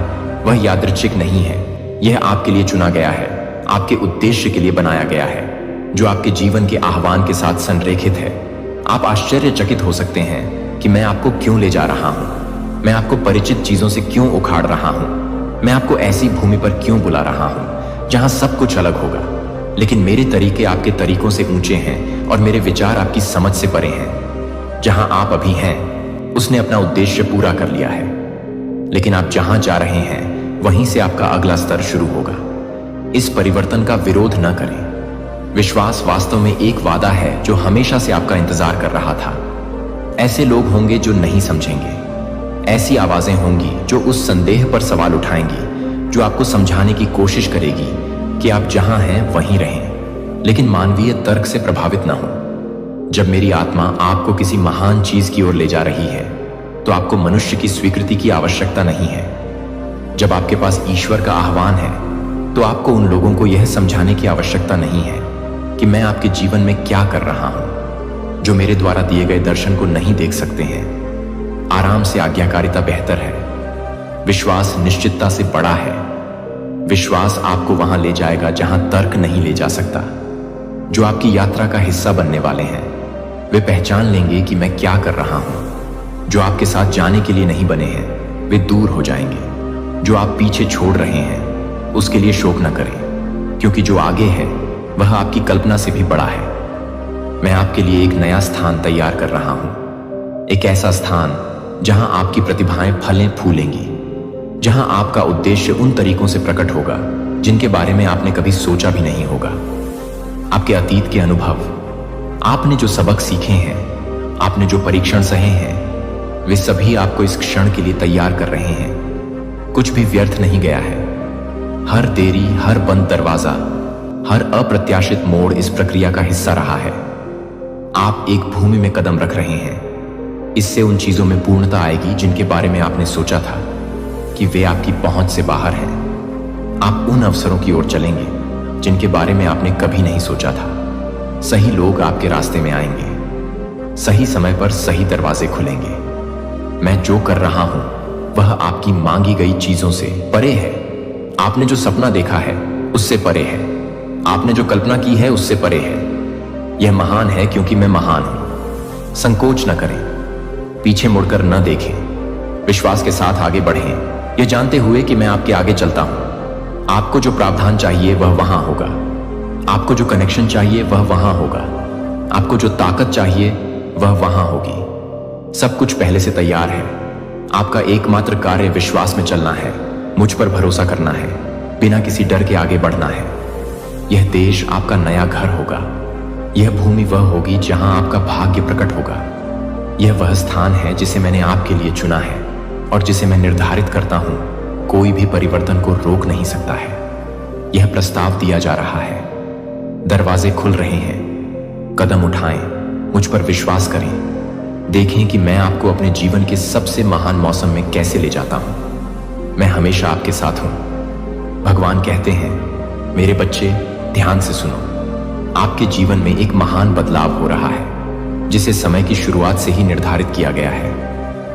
वह यादृच्छिक नहीं है, यह आपके लिए चुना गया है, आपके उद्देश्य के लिए बनाया गया है, जो आपके जीवन के आह्वान के साथ संरेखित है। आप आश्चर्यचकित हो सकते हैं कि मैं आपको क्यों ले जा रहा हूं, मैं आपको परिचित चीजों से क्यों उखाड़ रहा हूं, मैं आपको ऐसी भूमि पर क्यों बुला रहा हूं जहां सब कुछ अलग होगा, लेकिन मेरे तरीके आपके तरीकों से ऊंचे हैं और मेरे विचार आपकी समझ से परे हैं। जहां आप अभी हैं उसने अपना उद्देश्य पूरा कर लिया है, लेकिन आप जहां जा रहे हैं वहीं से आपका अगला स्तर शुरू होगा। इस परिवर्तन का विरोध न करें। विश्वास वास्तव में एक वादा है जो हमेशा से आपका इंतजार कर रहा था। ऐसे लोग होंगे जो नहीं समझेंगे, ऐसी आवाजें होंगी जो उस संदेह पर सवाल उठाएंगी, जो आपको समझाने की कोशिश करेगी कि आप जहां हैं वहीं रहें, लेकिन मानवीय तर्क से प्रभावित ना हो। जब मेरी आत्मा आपको किसी महान चीज की ओर ले जा रही है तो आपको मनुष्य की स्वीकृति की आवश्यकता नहीं है। जब आपके पास ईश्वर का आह्वान है तो आपको उन लोगों को यह समझाने की आवश्यकता नहीं है कि मैं आपके जीवन में क्या कर रहा हूं, जो मेरे द्वारा दिए गए दर्शन को नहीं देख सकते हैं। आराम से आज्ञाकारिता बेहतर है, विश्वास निश्चितता से बड़ा है। विश्वास आपको वहां ले जाएगा जहां तर्क नहीं ले जा सकता। जो आपकी यात्रा का हिस्सा बनने वाले हैं वे पहचान लेंगे कि मैं क्या कर रहा हूं। जो आपके साथ जाने के लिए नहीं बने हैं वे दूर हो जाएंगे। जो आप पीछे छोड़ रहे हैं उसके लिए शोक न करें, क्योंकि जो आगे है वह आपकी कल्पना से भी बड़ा है। मैं आपके लिए एक नया स्थान तैयार कर रहा हूं, एक ऐसा स्थान जहां आपकी प्रतिभाएं फलें फूलेंगी, जहां आपका उद्देश्य उन तरीकों से प्रकट होगा जिनके बारे में आपने कभी सोचा भी नहीं होगा। आपके अतीत के अनुभव, आपने जो सबक सीखे हैं, आपने जो परीक्षण सहे हैं, वे सभी आपको इस क्षण के लिए तैयार कर रहे हैं। कुछ भी व्यर्थ नहीं गया है। हर देरी, हर बंद दरवाजा, हर अप्रत्याशित मोड़ इस प्रक्रिया का हिस्सा रहा है। आप एक भूमि में कदम रख रहे हैं। इससे उन चीजों में पूर्णता आएगी जिनके बारे में आपने सोचा था कि वे आपकी पहुंच से बाहर हैं। आप उन अवसरों की ओर चलेंगे जिनके बारे में आपने कभी नहीं सोचा था। सही लोग आपके रास्ते में आएंगे, सही समय पर सही दरवाजे खुलेंगे। मैं जो कर रहा हूं वह आपकी मांगी गई चीजों से परे है। आपने जो सपना देखा है उससे परे है। आपने जो कल्पना की है उससे परे है। यह महान है क्योंकि मैं महान हूं। संकोच न करें, पीछे मुड़कर न देखें, विश्वास के साथ आगे बढ़ें, यह जानते हुए कि मैं आपके आगे चलता हूं। आपको जो प्रावधान चाहिए वह वहां होगा। आपको जो कनेक्शन चाहिए वह वहां होगा। आपको जो ताकत चाहिए वह वहां होगी। सब कुछ पहले से तैयार है। आपका एकमात्र कार्य विश्वास में चलना है, मुझ पर भरोसा करना है, बिना किसी डर के आगे बढ़ना है। यह देश आपका नया घर होगा। यह भूमि वह होगी जहां आपका भाग्य प्रकट होगा। यह वह स्थान है जिसे मैंने आपके लिए चुना है और जिसे मैं निर्धारित करता हूं। कोई भी परिवर्तन को रोक नहीं सकता है। यह प्रस्ताव दिया जा रहा है। दरवाजे खुल रहे हैं। कदम उठाएं, मुझ पर विश्वास करें। देखें कि मैं आपको अपने जीवन के सबसे महान मौसम में कैसे ले जाता हूं। मैं हमेशा आपके साथ हूं। भगवान कहते हैं, मेरे बच्चे ध्यान से सुनो। आपके जीवन में एक महान बदलाव हो रहा है जिसे समय की शुरुआत से ही निर्धारित किया गया है।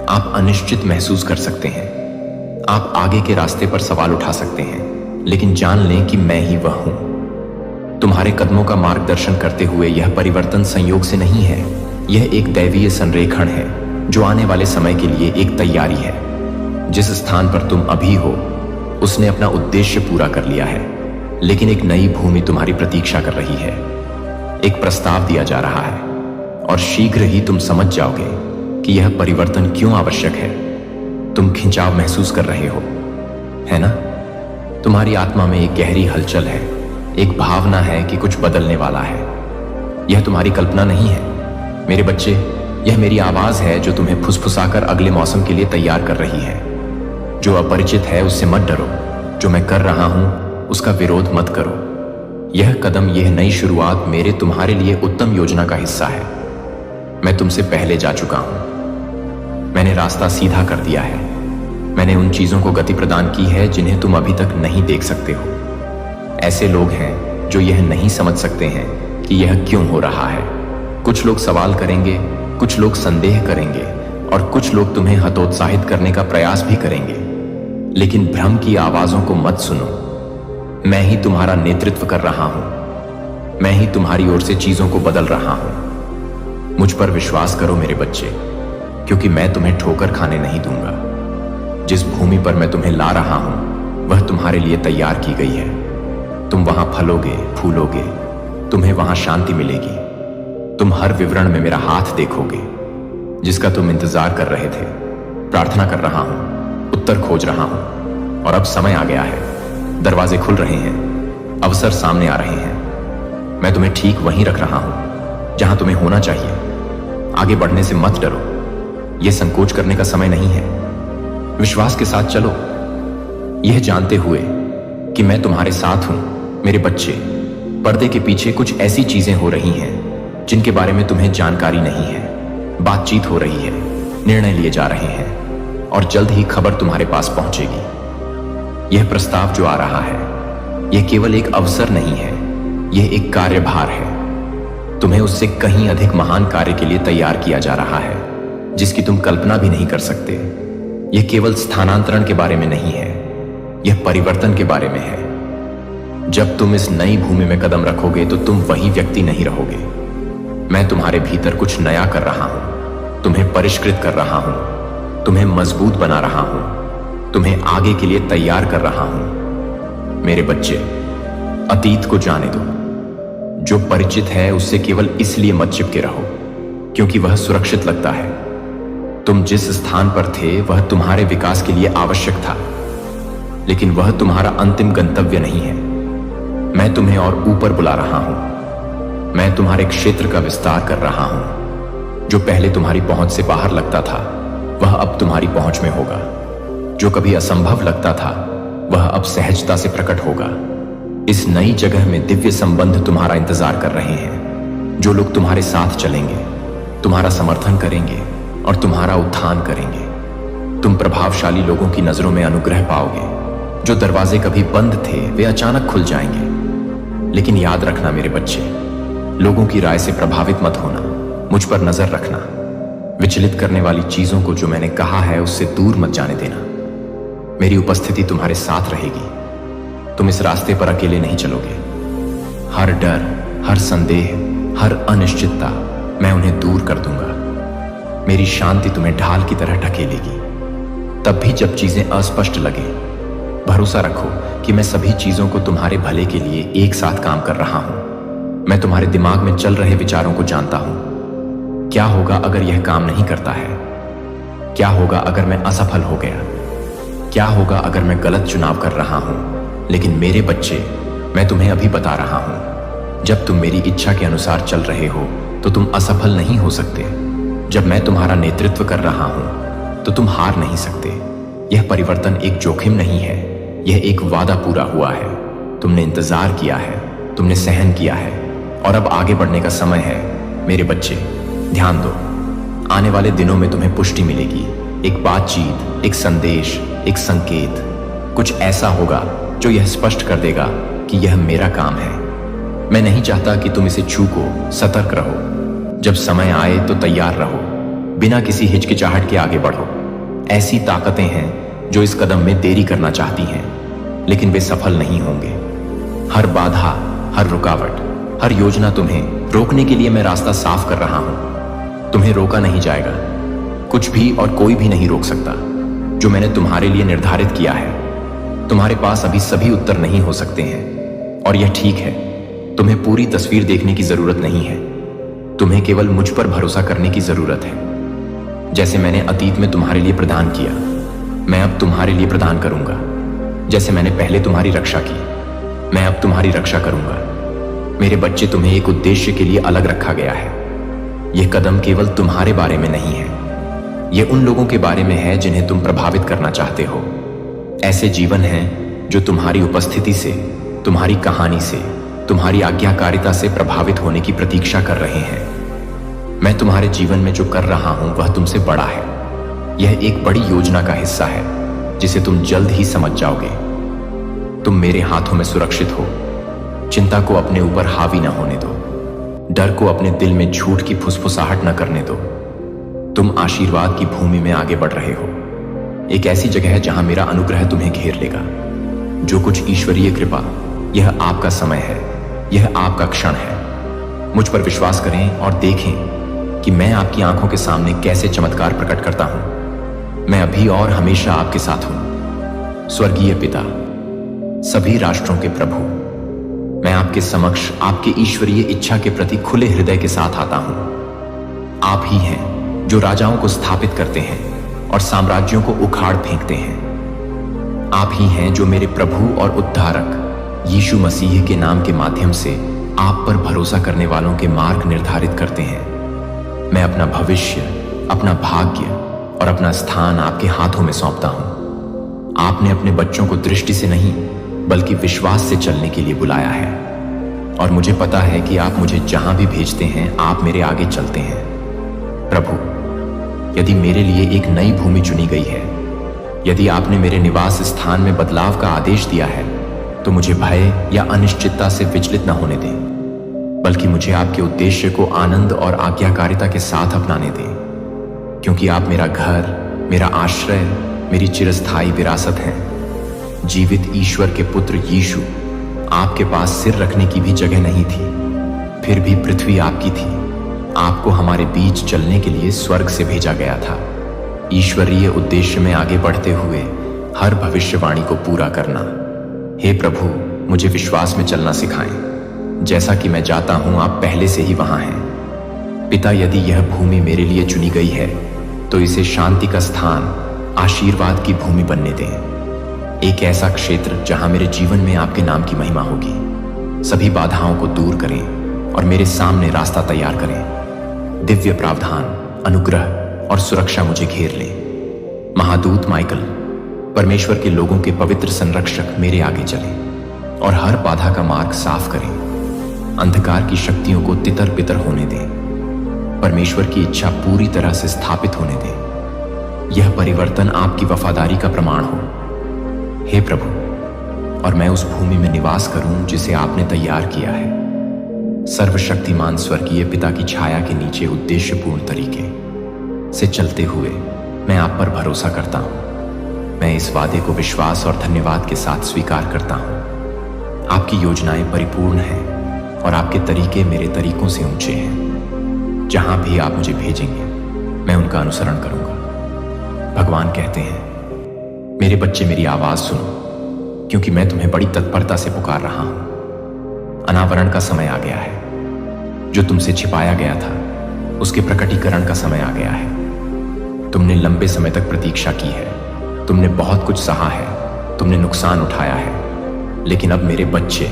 आप अनिश्चित महसूस कर सकते हैं। आप आगे के रास्ते पर सवाल उठा सकते हैं, लेकिन जान लें कि मैं ही वह हूं। तुम्हारे कदमों का मार्गदर्शन करते हुए यह परिवर्तन संयोग से नहीं है। यह एक दैवीय संरेखण है जो आने वाले समय के लिए एक तैयारी है। जिस स्थान पर तुम अभी हो उसने अपना उद्देश्य पूरा कर लिया है, लेकिन एक नई भूमि तुम्हारी प्रतीक्षा कर रही है। एक प्रस्ताव दिया जा रहा है और शीघ्र ही तुम समझ जाओगे कि यह परिवर्तन क्यों आवश्यक है। तुम खिंचाव महसूस कर रहे हो, है ना? तुम्हारी आत्मा में एक गहरी हलचल है, एक भावना है कि कुछ बदलने वाला है। यह तुम्हारी कल्पना नहीं है मेरे बच्चे, यह मेरी आवाज है जो तुम्हें फुसफुसाकर अगले मौसम के लिए तैयार कर रही है। जो अपरिचित है उससे मत डरो। जो मैं कर रहा हूं उसका विरोध मत करो। यह कदम, यह नई शुरुआत मेरे तुम्हारे लिए उत्तम योजना का हिस्सा है। मैं तुमसे पहले जा चुका हूं। मैंने रास्ता सीधा कर दिया है। मैंने उन चीजों को गति प्रदान की है जिन्हें तुम अभी तक नहीं देख सकते हो। ऐसे लोग हैं जो यह नहीं समझ सकते हैं कि यह क्यों हो रहा है। कुछ लोग सवाल करेंगे, कुछ लोग संदेह करेंगे और कुछ लोग तुम्हें हतोत्साहित करने का प्रयास भी करेंगे, लेकिन भ्रम की आवाजों को मत सुनो। मैं ही तुम्हारा नेतृत्व कर रहा हूं। मैं ही तुम्हारी ओर से चीजों को बदल रहा हूं। मुझ पर विश्वास करो मेरे बच्चे, क्योंकि मैं तुम्हें ठोकर खाने नहीं दूंगा। जिस भूमि पर मैं तुम्हें ला रहा हूं वह तुम्हारे लिए तैयार की गई है। तुम वहां फलोगे, फूलोगे, तुम्हें वहां शांति मिलेगी। तुम हर विवरण में मेरा हाथ देखोगे जिसका तुम इंतजार कर रहे थे। प्रार्थना कर रहा हूं, उत्तर खोज रहा हूं और अब समय आ गया है। दरवाजे खुल रहे हैं, अवसर सामने आ रहे हैं। मैं तुम्हें ठीक वहीं रख रहा हूं जहां तुम्हें होना चाहिए। आगे बढ़ने से मत डरो। यह संकोच करने का समय नहीं है। विश्वास के साथ चलो, यह जानते हुए कि मैं तुम्हारे साथ हूं। मेरे बच्चे, पर्दे के पीछे कुछ ऐसी चीजें हो रही हैं जिनके बारे में तुम्हें जानकारी नहीं है। बातचीत हो रही है, निर्णय लिए जा रहे हैं और जल्द ही खबर तुम्हारे पास पहुंचेगी। यह प्रस्ताव जो आ रहा है यह केवल एक अवसर नहीं है, यह एक कार्यभार है। तुम्हें उससे कहीं अधिक महान कार्य के लिए तैयार किया जा रहा है जिसकी तुम कल्पना भी नहीं कर सकते। यह केवल स्थानांतरण के बारे में नहीं है, यह परिवर्तन के बारे में है। जब तुम इस नई भूमि में कदम रखोगे तो तुम वही व्यक्ति नहीं रहोगे। मैं तुम्हारे भीतर कुछ नया कर रहा हूं, तुम्हें परिष्कृत कर रहा हूं, तुम्हें मजबूत बना रहा हूं, तुम्हें आगे के लिए तैयार कर रहा हूं। मेरे बच्चे, अतीत को जाने दो। जो परिचित है उससे केवल इसलिए मत चिपके रहो क्योंकि वह सुरक्षित लगता है। तुम जिस स्थान पर थे वह तुम्हारे विकास के लिए आवश्यक था, लेकिन वह तुम्हारा अंतिम गंतव्य नहीं है। मैं तुम्हें और ऊपर बुला रहा हूं। मैं तुम्हारे क्षेत्र का विस्तार कर रहा हूं। जो पहले तुम्हारी पहुंच से बाहर लगता था वह अब तुम्हारी पहुंच में होगा। जो कभी असंभव लगता था वह अब सहजता से प्रकट होगा। इस नई जगह में दिव्य संबंध तुम्हारा इंतजार कर रहे हैं। जो लोग तुम्हारे साथ चलेंगे, तुम्हारा समर्थन करेंगे और तुम्हारा उत्थान करेंगे। तुम प्रभावशाली लोगों की नजरों में अनुग्रह पाओगे। जो दरवाजे कभी बंद थे वे अचानक खुल जाएंगे। लेकिन याद रखना मेरे बच्चे, लोगों की राय से प्रभावित मत होना। मुझ पर नजर रखना। विचलित करने वाली चीजों को जो मैंने कहा है उससे दूर मत जाने देना। मेरी उपस्थिति तुम्हारे साथ रहेगी। तुम इस रास्ते पर अकेले नहीं चलोगे। हर डर, हर संदेह, हर अनिश्चितता मैं उन्हें दूर कर दूंगा। मेरी शांति तुम्हें ढाल की तरह ढकेलेगी। तब भी जब चीजें अस्पष्ट लगे, भरोसा रखो कि मैं सभी चीजों को तुम्हारे भले के लिए एक साथ काम कर रहा हूं। मैं तुम्हारे दिमाग में चल रहे विचारों को जानता हूं। क्या होगा अगर यह काम नहीं करता है? क्या होगा अगर मैं असफल हो गया? क्या होगा अगर मैं गलत चुनाव कर रहा हूं? लेकिन मेरे बच्चे, मैं तुम्हें अभी बता रहा हूं, जब तुम मेरी इच्छा के अनुसार चल रहे हो तो तुम असफल नहीं हो सकते। जब मैं तुम्हारा नेतृत्व कर रहा हूं तो तुम हार नहीं सकते। यह परिवर्तन एक जोखिम नहीं है, यह एक वादा पूरा हुआ है। तुमने इंतजार किया है, तुमने सहन किया है और अब आगे बढ़ने का समय है। मेरे बच्चे, ध्यान दो। आने वाले दिनों में तुम्हें पुष्टि मिलेगी। एक बातचीत, एक संदेश, एक संकेत, कुछ ऐसा होगा जो यह स्पष्ट कर देगा कि यह मेरा काम है। मैं नहीं चाहता कि तुम इसे चूको। सतर्क रहो। जब समय आए तो तैयार रहो। बिना किसी हिचकिचाहट के आगे बढ़ो। ऐसी ताकतें हैं जो इस कदम में देरी करना चाहती हैं, लेकिन वे सफल नहीं होंगे। हर बाधा, हर रुकावट, हर योजना तुम्हें रोकने के लिए मैं रास्ता साफ कर रहा हूं। तुम्हें रोका नहीं जाएगा। कुछ भी और कोई भी नहीं रोक सकता जो मैंने तुम्हारे लिए निर्धारित किया है। तुम्हारे पास अभी सभी उत्तर नहीं हो सकते हैं और यह ठीक है। तुम्हें पूरी तस्वीर देखने की जरूरत नहीं है। तुम्हें केवल मुझ पर भरोसा करने की जरूरत है। जैसे मैंने अतीत में तुम्हारे लिए प्रदान किया, मैं अब तुम्हारे लिए प्रदान करूंगा। जैसे मैंने पहले तुम्हारी रक्षा की, मैं अब तुम्हारी रक्षा करूंगा। मेरे बच्चे, तुम्हें एक उद्देश्य के लिए अलग रखा गया है। यह कदम केवल तुम्हारे बारे में नहीं है, यह उन लोगों के बारे में है जिन्हें तुम प्रभावित करना चाहते हो। ऐसे जीवन हैं जो तुम्हारी उपस्थिति से, तुम्हारी कहानी से, तुम्हारी आज्ञाकारिता से प्रभावित होने की प्रतीक्षा कर रहे हैं। मैं तुम्हारे जीवन में जो कर रहा हूं वह तुमसे बड़ा है। यह एक बड़ी योजना का हिस्सा है जिसे तुम जल्द ही समझ जाओगे। तुम मेरे हाथों में सुरक्षित हो। चिंता को अपने ऊपर हावी न होने दो। डर को अपने दिल में झूठ की फुसफुसाहट न करने दो। तुम आशीर्वाद की भूमि में आगे बढ़ रहे हो। एक ऐसी जगह है जहां मेरा अनुग्रह तुम्हें घेर लेगा। जो कुछ ईश्वरीय कृपा, यह आपका समय है, यह आपका क्षण है। मुझ पर विश्वास करें और देखें कि मैं आपकी आंखों के सामने कैसे चमत्कार प्रकट करता हूं। मैं अभी और हमेशा आपके साथ हूं। स्वर्गीय पिता, सभी राष्ट्रों के प्रभु, मैं आपके समक्ष आपके ईश्वरीय इच्छा के प्रति खुले हृदय के साथ आता हूं। आप ही हैं जो राजाओं को स्थापित करते हैं और साम्राज्यों को उखाड़ फेंकते हैं। आप ही हैं जो मेरे प्रभु और उद्धारक यीशु मसीह के नाम के माध्यम से आप पर भरोसा करने वालों के मार्ग निर्धारित करते हैं। मैं अपना भविष्य, अपना भाग्य और अपना स्थान आपके हाथों में सौंपता हूं। आपने अपने बच्चों को दृष्टि से नहीं बल्कि विश्वास से चलने के लिए बुलाया है और मुझे पता है कि आप मुझे जहां भी भेजते हैं आप मेरे आगे चलते हैं। प्रभु, यदि मेरे लिए एक नई भूमि चुनी गई है, यदि आपने मेरे निवास स्थान में बदलाव का आदेश दिया है, तो मुझे भय या अनिश्चितता से विचलित न होने दें, बल्कि मुझे आपके उद्देश्य को आनंद और आज्ञाकारिता के साथ अपनाने दें, क्योंकि आप मेरा घर, मेरा आश्रय, मेरी चिरस्थायी विरासत हैं। जीवित ईश्वर के पुत्र यीशु, आपके पास सिर रखने की भी जगह नहीं थी, फिर भी पृथ्वी आपकी थी। आपको हमारे बीच चलने के लिए स्वर्ग से भेजा गया था, ईश्वरीय उद्देश्य में आगे बढ़ते हुए हर भविष्यवाणी को पूरा करना। हे प्रभु, मुझे विश्वास में चलना सिखाएं। जैसा कि मैं जाता हूं, आप पहले से ही वहां हैं। पिता, यदि यह भूमि मेरे लिए चुनी गई है तो इसे शांति का स्थान, आशीर्वाद की भूमि बनने दें। एक ऐसा क्षेत्र जहां मेरे जीवन में आपके नाम की महिमा होगी। सभी बाधाओं को दूर करें और मेरे सामने रास्ता तैयार करें। दिव्य प्रावधान, अनुग्रह और सुरक्षा मुझे घेर ले। महादूत माइकल, परमेश्वर के लोगों के पवित्र संरक्षक मेरे आगे चलें और हर बाधा का मार्ग साफ करें। अंधकार की शक्तियों को तितर बितर होने दें। परमेश्वर की इच्छा पूरी तरह से स्थापित होने दें। यह परिवर्तन आपकी वफादारी का प्रमाण हो, हे प्रभु, और मैं उस भूमि में निवास करूं जिसे आपने तैयार किया है। सर्वशक्तिमान स्वर्गीय पिता की छाया के नीचे उद्देश्यपूर्ण तरीके से चलते हुए मैं आप पर भरोसा करता हूं। मैं इस वादे को विश्वास और धन्यवाद के साथ स्वीकार करता हूं। आपकी योजनाएं परिपूर्ण हैं और आपके तरीके मेरे तरीकों से ऊंचे हैं। जहां भी आप मुझे भेजेंगे, मैं उनका अनुसरण करूंगा। भगवान कहते हैं, मेरे बच्चे, मेरी आवाज सुनो, क्योंकि मैं तुम्हें बड़ी तत्परता से पुकार रहा हूं। अनावरण का समय आ गया है। जो तुमसे छिपाया गया था, उसके प्रकटीकरण का समय आ गया है। तुमने लंबे समय तक प्रतीक्षा की है, तुमने बहुत कुछ सहा है, तुमने नुकसान उठाया है, लेकिन अब मेरे बच्चे,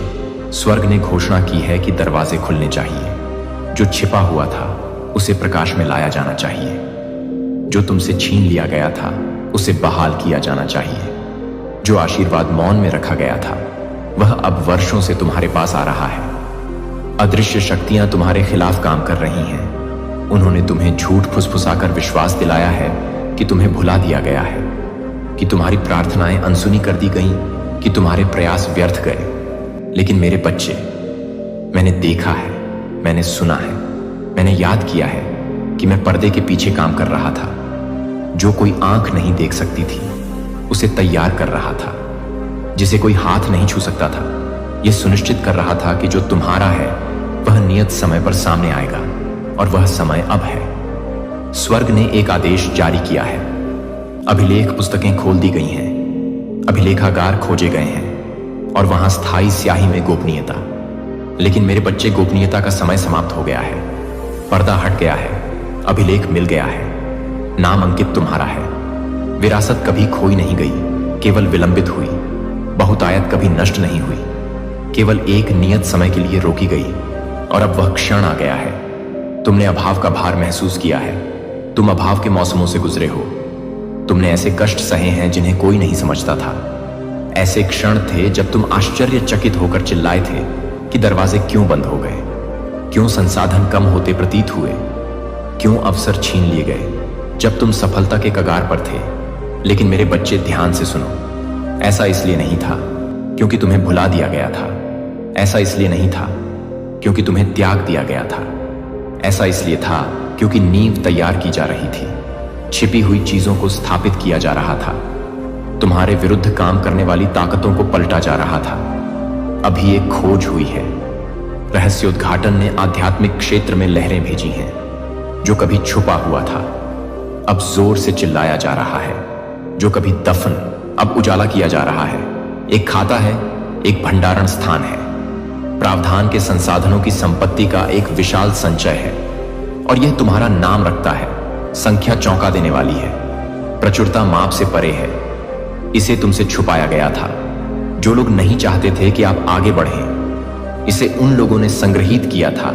स्वर्ग ने घोषणा की है कि दरवाजे खुलने चाहिए। जो छिपा हुआ था उसे प्रकाश में लाया जाना चाहिए। जो तुमसे छीन लिया गया था उसे बहाल किया जाना चाहिए। जो आशीर्वाद मौन में रखा गया था वह अब वर्षों से तुम्हारे पास आ रहा है। अदृश्य शक्तियां तुम्हारे खिलाफ काम कर रही हैं। उन्होंने तुम्हें झूठ फुसफुसाकर विश्वास दिलाया है कि तुम्हें भुला दिया गया है, कि तुम्हारी प्रार्थनाएं अनसुनी कर दी गईं, कि तुम्हारे प्रयास व्यर्थ गए। लेकिन मेरे बच्चे, मैंने देखा है, मैंने सुना है, मैंने याद किया है कि मैं पर्दे के पीछे काम कर रहा था। जो कोई आंख नहीं देख सकती थी उसे तैयार कर रहा था। जिसे कोई हाथ नहीं छू सकता था, यह सुनिश्चित कर रहा था कि जो तुम्हारा है वह नियत समय पर सामने आएगा, और वह समय अब है। स्वर्ग ने एक आदेश जारी किया है। अभिलेख पुस्तकें खोल दी गई हैं, अभिलेखागार खोजे गए हैं और वहां स्थायी स्याही में गोपनीयता। लेकिन मेरे बच्चे, गोपनीयता का समय समाप्त हो गया है। पर्दा हट गया है, अभिलेख मिल गया है, नाम अंकित तुम्हारा है। विरासत कभी खोई नहीं गई, केवल विलंबित हुई। बहुतायत कभी नष्ट नहीं हुई, केवल एक नियत समय के लिए रोकी गई, और अब वह क्षण आ गया है। तुमने अभाव का भार महसूस किया है। तुम अभाव के मौसमों से गुजरे हो। तुमने ऐसे कष्ट सहे हैं जिन्हें कोई नहीं समझता था। ऐसे क्षण थे जब तुम आश्चर्यचकित होकर चिल्लाए थे कि दरवाजे क्यों बंद हो गए, क्यों संसाधन कम होते प्रतीत हुए, क्यों अवसर छीन लिए गए जब तुम सफलता के कगार पर थे। लेकिन मेरे बच्चे, ध्यान से सुनो। ऐसा इसलिए नहीं था क्योंकि तुम्हें भुला दिया गया था। ऐसा इसलिए नहीं था क्योंकि तुम्हें त्याग दिया गया था। ऐसा इसलिए था क्योंकि नींव तैयार की जा रही थी। छिपी हुई चीजों को स्थापित किया जा रहा था। तुम्हारे विरुद्ध काम करने वाली ताकतों को पलटा जा रहा था। अभी एक खोज हुई है। रहस्योद्घाटन ने आध्यात्मिक क्षेत्र में लहरें भेजी हैं। जो कभी छुपा हुआ था अब जोर से चिल्लाया जा रहा है। जो कभी दफन अब उजाला किया जा रहा है। एक खाता है, एक भंडारण स्थान है। प्रावधान के संसाधनों की संपत्ति का एक विशाल संचय है, और यह तुम्हारा नाम रखता है। संख्या चौंका देने वाली है। प्रचुरता माप से परे है। इसे तुमसे छुपाया गया था। जो लोग नहीं चाहते थे कि आप आगे बढ़ें, इसे उन लोगों ने संग्रहित किया था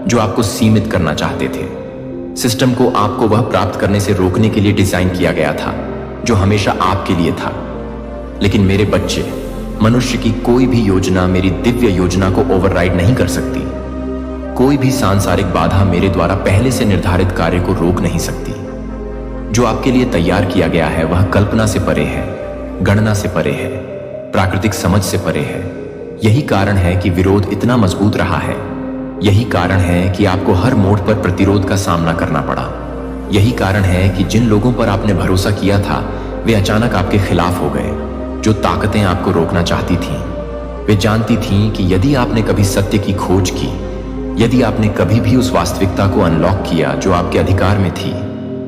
जो आपको सीमित करना चाहते थे। सिस्टम को आपको वह प्राप्त करने से रोकने के लिए डिजाइन किया गया था जो हमेशा आपके लिए था। लेकिन मेरे बच्चे, मनुष्य की कोई भी योजना मेरी दिव्य योजना को ओवरराइड नहीं कर सकती। कोई भी सांसारिक बाधा मेरे द्वारा पहले से निर्धारित कार्य को रोक नहीं सकती। जो आपके लिए तैयार किया गया है वह कल्पना से परे है, गणना से परे है, प्राकृतिक समझ से परे है। यही कारण है कि विरोध इतना मजबूत रहा है। यही कारण है कि आपको हर मोड़ पर प्रतिरोध का सामना करना पड़ा। यही कारण है कि जिन लोगों पर आपने भरोसा किया था वे अचानक आपके खिलाफ हो गए। जो ताकतें आपको रोकना चाहती थीं वे जानती थीं कि यदि आपने कभी सत्य की खोज की, यदि आपने कभी भी उस वास्तविकता को अनलॉक किया जो आपके अधिकार में थी,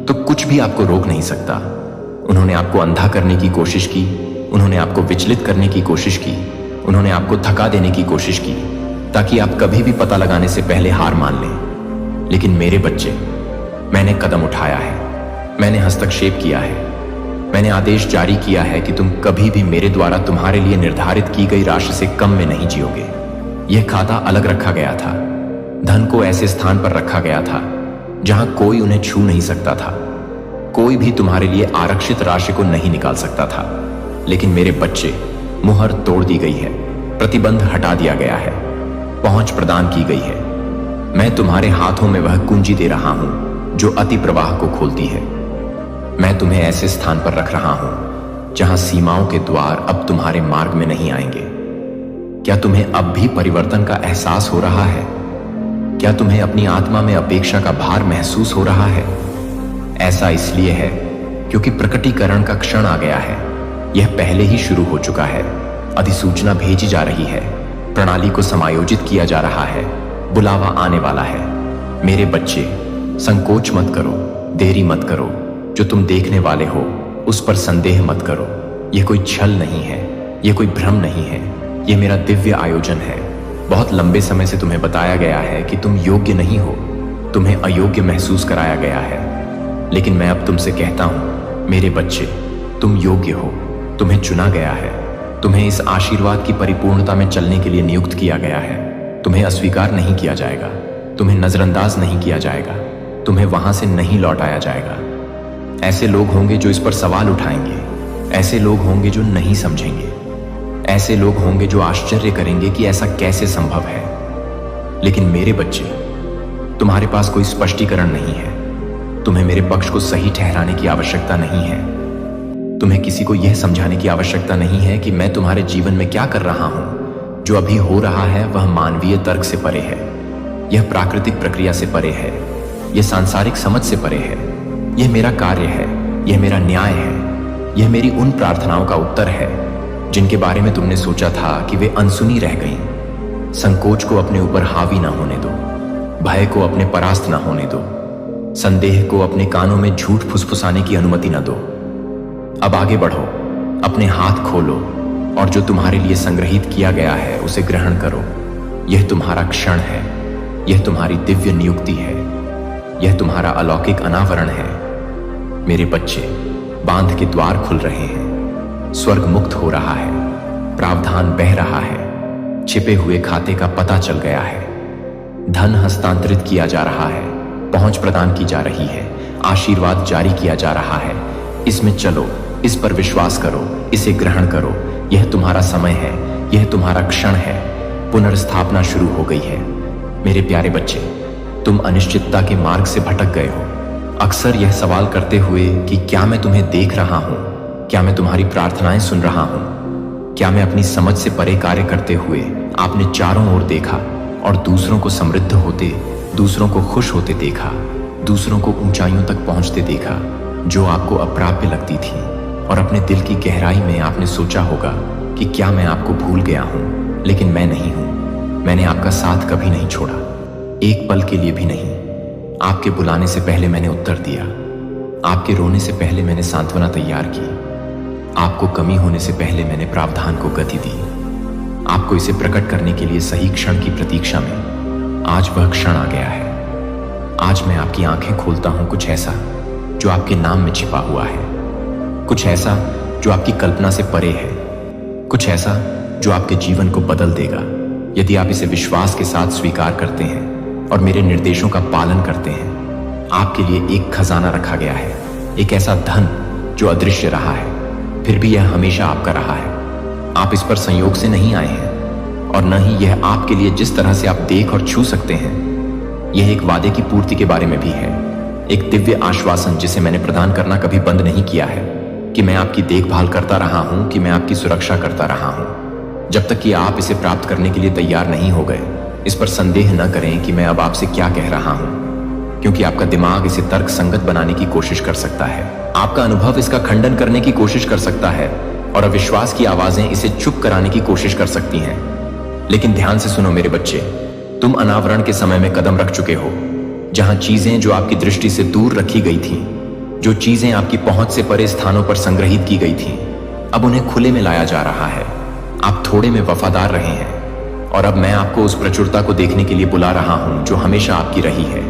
तो कुछ भी आपको रोक नहीं सकता। उन्होंने आपको अंधा करने की कोशिश की, उन्होंने आपको विचलित करने की कोशिश की, उन्होंने आपको थका देने की कोशिश की, ताकि आप कभी भी पता लगाने से पहले हार मान लें। लेकिन मेरे बच्चे, मैंने कदम उठाया है, मैंने हस्तक्षेप किया है, मैंने आदेश जारी किया है कि तुम कभी भी मेरे द्वारा तुम्हारे लिए निर्धारित की गई राशि से कम में नहीं जियोगे। यह खाता अलग रखा गया था, धन को ऐसे स्थान पर रखा गया था जहां कोई उन्हें छू नहीं सकता था, कोई भी तुम्हारे लिए आरक्षित राशि को नहीं निकाल सकता था। लेकिन मेरे बच्चे, मुहर तोड़ दी गई है, प्रतिबंध हटा दिया गया है, पहुंच प्रदान की गई है। मैं तुम्हारे हाथों में वह कुंजी दे रहा हूं जो अति प्रवाह को खोलती है। मैं तुम्हें ऐसे स्थान पर रख रहा हूं जहां सीमाओं के द्वार अब तुम्हारे मार्ग में नहीं आएंगे। क्या तुम्हें अब भी परिवर्तन का एहसास हो रहा है? क्या तुम्हें अपनी आत्मा में अपेक्षा का भार महसूस हो रहा है? ऐसा इसलिए है क्योंकि प्रकटीकरण का क्षण आ गया है। यह पहले ही शुरू हो चुका है। अधिसूचना भेजी जा रही है, प्रणाली को समायोजित किया जा रहा है, बुलावा आने वाला है। मेरे बच्चे, संकोच मत करो, देरी मत करो। जो तुम देखने वाले हो उस पर संदेह मत करो। यह कोई छल नहीं है, यह कोई भ्रम नहीं है, यह मेरा दिव्य आयोजन है। बहुत लंबे समय से तुम्हें बताया गया है कि तुम योग्य नहीं हो, तुम्हें अयोग्य महसूस कराया गया है। लेकिन मैं अब तुमसे कहता हूं, मेरे बच्चे, तुम योग्य हो, तुम्हें चुना गया है, तुम्हें इस आशीर्वाद की परिपूर्णता में चलने के लिए नियुक्त किया गया है। तुम्हें अस्वीकार नहीं किया जाएगा, तुम्हें नजरअंदाज नहीं किया जाएगा, तुम्हें वहां से नहीं लौटाया जाएगा। ऐसे लोग होंगे जो इस पर सवाल उठाएंगे, ऐसे लोग होंगे जो नहीं समझेंगे, ऐसे लोग होंगे जो आश्चर्य करेंगे कि ऐसा कैसे संभव है। लेकिन मेरे बच्चे, तुम्हारे पास कोई स्पष्टीकरण नहीं है। तुम्हें मेरे पक्ष को सही ठहराने की आवश्यकता नहीं है। तुम्हें किसी को यह समझाने की आवश्यकता नहीं है कि मैं तुम्हारे जीवन में क्या कर रहा हूं। जो अभी हो रहा है वह मानवीय तर्क से परे है, यह प्राकृतिक प्रक्रिया से परे है, यह सांसारिक समझ से परे है। यह मेरा कार्य है, यह मेरा न्याय है, यह मेरी उन प्रार्थनाओं का उत्तर है जिनके बारे में तुमने सोचा था कि वे अनसुनी रह गईं। संकोच को अपने ऊपर हावी ना होने दो, भय को अपने परास्त ना होने दो, संदेह को अपने कानों में झूठ फुसफुसाने की अनुमति न दो। अब आगे बढ़ो, अपने हाथ खोलो और जो तुम्हारे लिए संग्रहित किया गया है उसे ग्रहण करो। यह तुम्हारा क्षण है, यह तुम्हारी दिव्य नियुक्ति है, यह तुम्हारा अलौकिक अनावरण है। मेरे बच्चे, बांध के द्वार खुल रहे हैं, स्वर्ग मुक्त हो रहा है, प्रावधान बह रहा है, छिपे हुए खाते का पता चल गया है, धन हस्तांतरित किया जा रहा है, पहुंच प्रदान की जा रही है, आशीर्वाद जारी किया जा रहा है। इसमें चलो, इस पर विश्वास करो, इसे ग्रहण करो। यह तुम्हारा समय है, यह तुम्हारा क्षण है, पुनर्स्थापना शुरू हो गई है। मेरे प्यारे बच्चे, तुम अनिश्चितता के मार्ग से भटक गए हो, अक्सर यह सवाल करते हुए कि क्या मैं तुम्हें देख रहा हूं, क्या मैं तुम्हारी प्रार्थनाएं सुन रहा हूं, क्या मैं अपनी समझ से परे कार्य करते हुए आपने चारों ओर देखा और दूसरों को समृद्ध होते, दूसरों को खुश होते देखा, दूसरों को ऊंचाइयों तक पहुंचते देखा जो आपको अप्राप्य लगती थी। और अपने दिल की गहराई में आपने सोचा होगा कि क्या मैं आपको भूल गया हूं, लेकिन मैं नहीं हूं। मैंने आपका साथ कभी नहीं छोड़ा, एक पल के लिए भी नहीं। आपके बुलाने से पहले मैंने उत्तर दिया, आपके रोने से पहले मैंने सांत्वना तैयार की, आपको कमी होने से पहले मैंने प्रावधान को गति दी। आपको इसे प्रकट करने के लिए सही क्षण की प्रतीक्षा में आज वह क्षण आ गया है। आज मैं आपकी आंखें खोलता हूं कुछ ऐसा जो आपके नाम में छिपा हुआ है, कुछ ऐसा जो आपकी कल्पना से परे है, कुछ ऐसा जो आपके जीवन को बदल देगा यदि आप इसे विश्वास के साथ स्वीकार करते हैं और मेरे निर्देशों का पालन करते हैं। आपके लिए एक खजाना रखा गया है, एक ऐसा धन जो अदृश्य रहा है फिर भी यह हमेशा आपका रहा है। आप इस पर संयोग से नहीं आए हैं और न ही यह आपके लिए जिस तरह से आप देख और छू सकते हैं। यह एक वादे की पूर्ति के बारे में भी है, एक दिव्य आश्वासन जिसे मैंने प्रदान करना कभी बंद नहीं किया है कि मैं आपकी देखभाल करता रहा हूं, कि मैं आपकी सुरक्षा करता रहा हूं, जब तक कि आप इसे प्राप्त करने के लिए तैयार नहीं हो गए। इस पर संदेह न करें कि मैं अब आपसे क्या कह रहा हूं, क्योंकि आपका दिमाग इसे तर्क संगत बनाने की कोशिश कर सकता है, आपका अनुभव इसका खंडन करने की कोशिश कर सकता है और अविश्वास की आवाजें इसे चुप कराने की कोशिश कर सकती हैं। लेकिन ध्यान से सुनो मेरे बच्चे, तुम अनावरण के समय में कदम रख चुके हो, जहां चीजें जो आपकी दृष्टि से दूर रखी गई थीं, जो चीजें आपकी पहुंच से परे स्थानों पर संग्रहित की गई थीं, अब उन्हें खुले में लाया जा रहा है। आप थोड़े में वफादार रहे हैं और अब मैं आपको उस प्रचुरता को देखने के लिए बुला रहा हूं जो हमेशा आपकी रही है।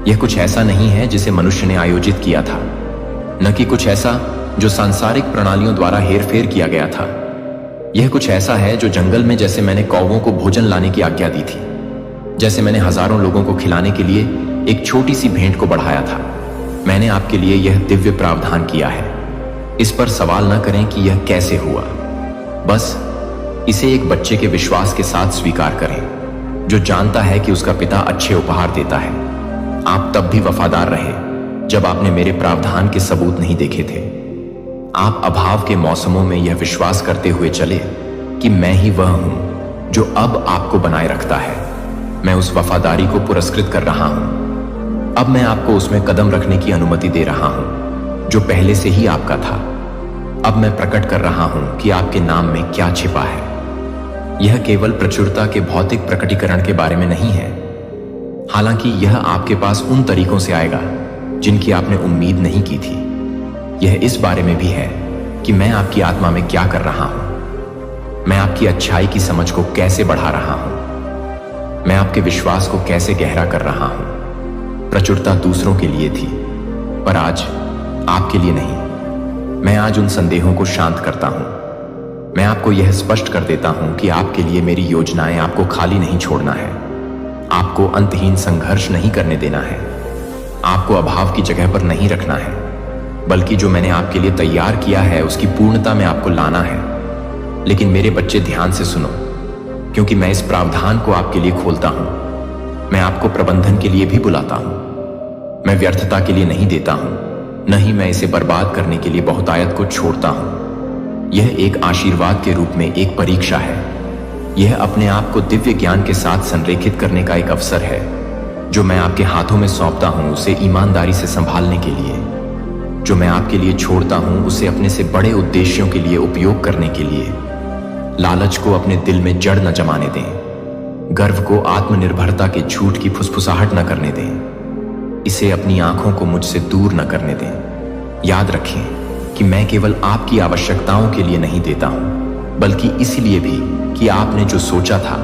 यह कुछ ऐसा नहीं है जिसे मनुष्य ने आयोजित किया था, न कि कुछ ऐसा जो सांसारिक प्रणालियों द्वारा हेरफेर किया गया था। यह कुछ ऐसा है जो जंगल में जैसे मैंने कौवों को भोजन लाने की आज्ञा दी थी, जैसे मैंने हजारों लोगों को खिलाने के लिए एक छोटी सी भेंट को बढ़ाया था, मैंने आपके लिए यह दिव्य प्रावधान किया है। इस पर सवाल न करें कि यह कैसे हुआ, बस इसे एक बच्चे के विश्वास के साथ स्वीकार करें जो जानता है कि उसका पिता अच्छे उपहार देता है। आप तब भी वफादार रहे जब आपने मेरे प्रावधान के सबूत नहीं देखे थे। आप अभाव के मौसमों में यह विश्वास करते हुए चले कि मैं ही वह हूं जो अब आपको बनाए रखता है। मैं उस वफादारी को पुरस्कृत कर रहा हूं। अब मैं आपको उसमें कदम रखने की अनुमति दे रहा हूं जो पहले से ही आपका था। अब मैं प्रकट कर रहा हूं कि आपके नाम में क्या छिपा है। यह केवल प्रचुरता के भौतिक प्रकटीकरण के बारे में नहीं है, हालांकि यह आपके पास उन तरीकों से आएगा जिनकी आपने उम्मीद नहीं की थी। यह इस बारे में भी है कि मैं आपकी आत्मा में क्या कर रहा हूं, मैं आपकी अच्छाई की समझ को कैसे बढ़ा रहा हूं, मैं आपके विश्वास को कैसे गहरा कर रहा हूं। प्रचुरता दूसरों के लिए थी, पर आज आपके लिए नहीं। मैं आज उन संदेहों को शांत करता हूं। मैं आपको यह स्पष्ट कर देता हूं कि आपके लिए मेरी योजनाएं आपको खाली नहीं छोड़ना है, आपको अंतहीन संघर्ष नहीं करने देना है, आपको अभाव की जगह पर नहीं रखना है, बल्कि जो मैंने आपके लिए तैयार किया है उसकी पूर्णता में आपको लाना है। लेकिन मेरे बच्चे ध्यान से सुनो, क्योंकि मैं इस प्रावधान को आपके लिए खोलता हूं। मैं आपको प्रबंधन के लिए भी बुलाता हूं। मैं व्यर्थता के लिए नहीं देता हूं, न ही मैं इसे बर्बाद करने के लिए बहुतायत को छोड़ता हूं। यह एक आशीर्वाद के रूप में एक परीक्षा है। यह अपने आप को दिव्य ज्ञान के साथ संरेखित करने का एक अवसर है जो मैं आपके हाथों में सौंपता हूं उसे ईमानदारी से संभालने के लिए। जो मैं आपके लिए छोड़ता हूं उसे अपने से बड़े उद्देश्यों के लिए उपयोग करने के लिए। लालच को अपने दिल में जड़ न जमाने दें, गर्व को आत्मनिर्भरता के झूठ की फुसफुसाहट न करने दें, इसे अपनी आंखों को मुझसे दूर न करने दें। याद रखें कि मैं केवल आपकी आवश्यकताओं के लिए नहीं देता हूं, बल्कि इसलिए भी कि आपने जो सोचा था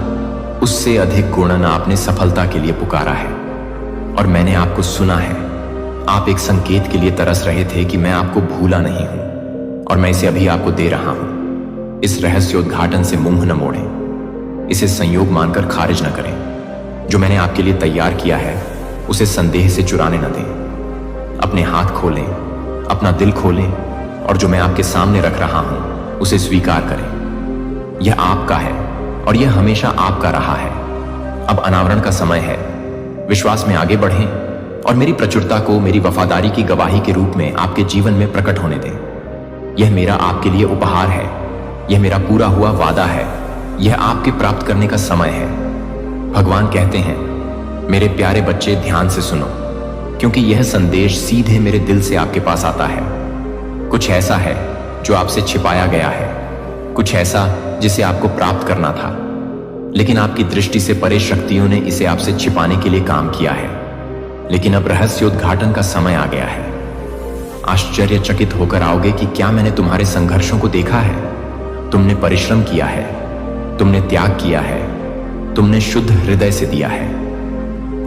उससे अधिक गुणन आपने सफलता के लिए पुकारा है और मैंने आपको सुना है। आप एक संकेत के लिए तरस रहे थे कि मैं आपको भूला नहीं हूं और मैं इसे अभी आपको दे रहा हूं। इस रहस्योद्घाटन से मुंह न मोड़ें, इसे संयोग मानकर खारिज न करें। जो मैंने आपके लिए तैयार किया है उसे संदेह से चुराने न दें। अपने हाथ खोलें, अपना दिल खोलें और जो मैं आपके सामने रख रहा हूं उसे स्वीकार करें। यह आपका है और यह हमेशा आपका रहा है। अब अनावरण का समय है। विश्वास में आगे बढ़ें और मेरी प्रचुरता को मेरी वफादारी की गवाही के रूप में आपके जीवन में प्रकट होने दें। यह मेरा आपके लिए उपहार है, यह मेरा पूरा हुआ वादा है, यह आपके प्राप्त करने का समय है। भगवान कहते हैं, मेरे प्यारे बच्चे ध्यान से सुनो, क्योंकि यह संदेश सीधे मेरे दिल से आपके पास आता है। कुछ ऐसा है जो आपसे छिपाया गया है, कुछ ऐसा जिसे आपको प्राप्त करना था, लेकिन आपकी दृष्टि से परे शक्तियों ने इसे आपसे छिपाने के लिए काम किया है। लेकिन अब रहस्योद्घाटन का समय आ गया है। आश्चर्यचकित होकर आओगे कि क्या मैंने तुम्हारे संघर्षों को देखा है। तुमने परिश्रम किया है, तुमने त्याग किया है, तुमने शुद्ध हृदय से दिया है,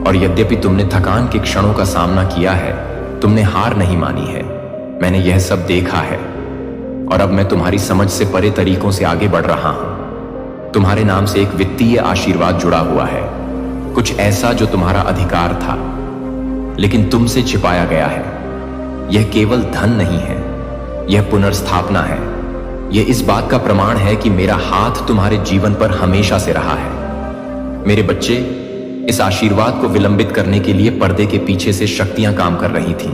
और यद्यपि तुमने थकान के क्षणों का सामना किया है, तुमने हार नहीं मानी है। मैंने यह सब देखा है और अब मैं तुम्हारी समझ से परे तरीकों से आगे बढ़ रहा हूं। तुम्हारे नाम से एक वित्तीय आशीर्वाद जुड़ा हुआ है, कुछ ऐसा जो तुम्हारा अधिकार था लेकिन तुमसे छिपाया गया है। यह केवल धन नहीं है, यह पुनर्स्थापना है। यह इस बात का प्रमाण है कि मेरा हाथ तुम्हारे जीवन पर हमेशा से रहा है। मेरे बच्चे, इस आशीर्वाद को विलंबित करने के लिए पर्दे के पीछे से शक्तियां काम कर रही थीं।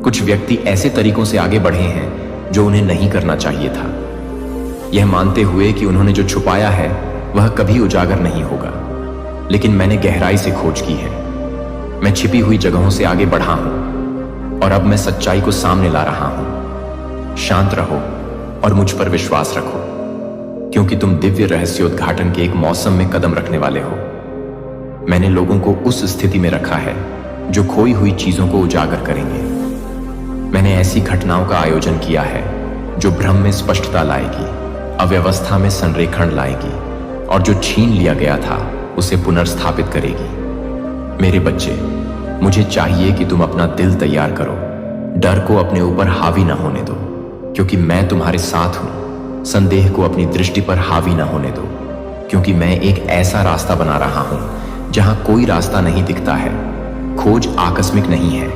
कुछ व्यक्ति ऐसे तरीकों से आगे बढ़े हैं जो उन्हें नहीं करना चाहिए था, यह मानते हुए कि उन्होंने जो छुपाया है वह कभी उजागर नहीं होगा। लेकिन मैंने गहराई से खोज की है, मैं छिपी हुई जगहों से आगे बढ़ा हूं और अब मैं सच्चाई को सामने ला रहा हूं। शांत रहो, और मुझ पर विश्वास रखो, क्योंकि तुम दिव्य रहस्योद्घाटन के एक मौसम में कदम रखने वाले हो। मैंने लोगों को उस स्थिति में रखा है जो खोई हुई चीजों को उजागर करेंगे। मैंने ऐसी घटनाओं का आयोजन किया है जो भ्रम में स्पष्टता लाएगी, अव्यवस्था में संरेखण लाएगी और जो छीन लिया गया था उसे पुनर्स्थापित करेगी। मेरे बच्चे, मुझे चाहिए कि तुम अपना दिल तैयार करो, डर को अपने ऊपर हावी ना होने दो, क्योंकि मैं तुम्हारे साथ हूं। संदेह को अपनी दृष्टि पर हावी ना होने दो, क्योंकि मैं एक ऐसा रास्ता बना रहा हूं जहां कोई रास्ता नहीं दिखता है। खोज आकस्मिक नहीं है,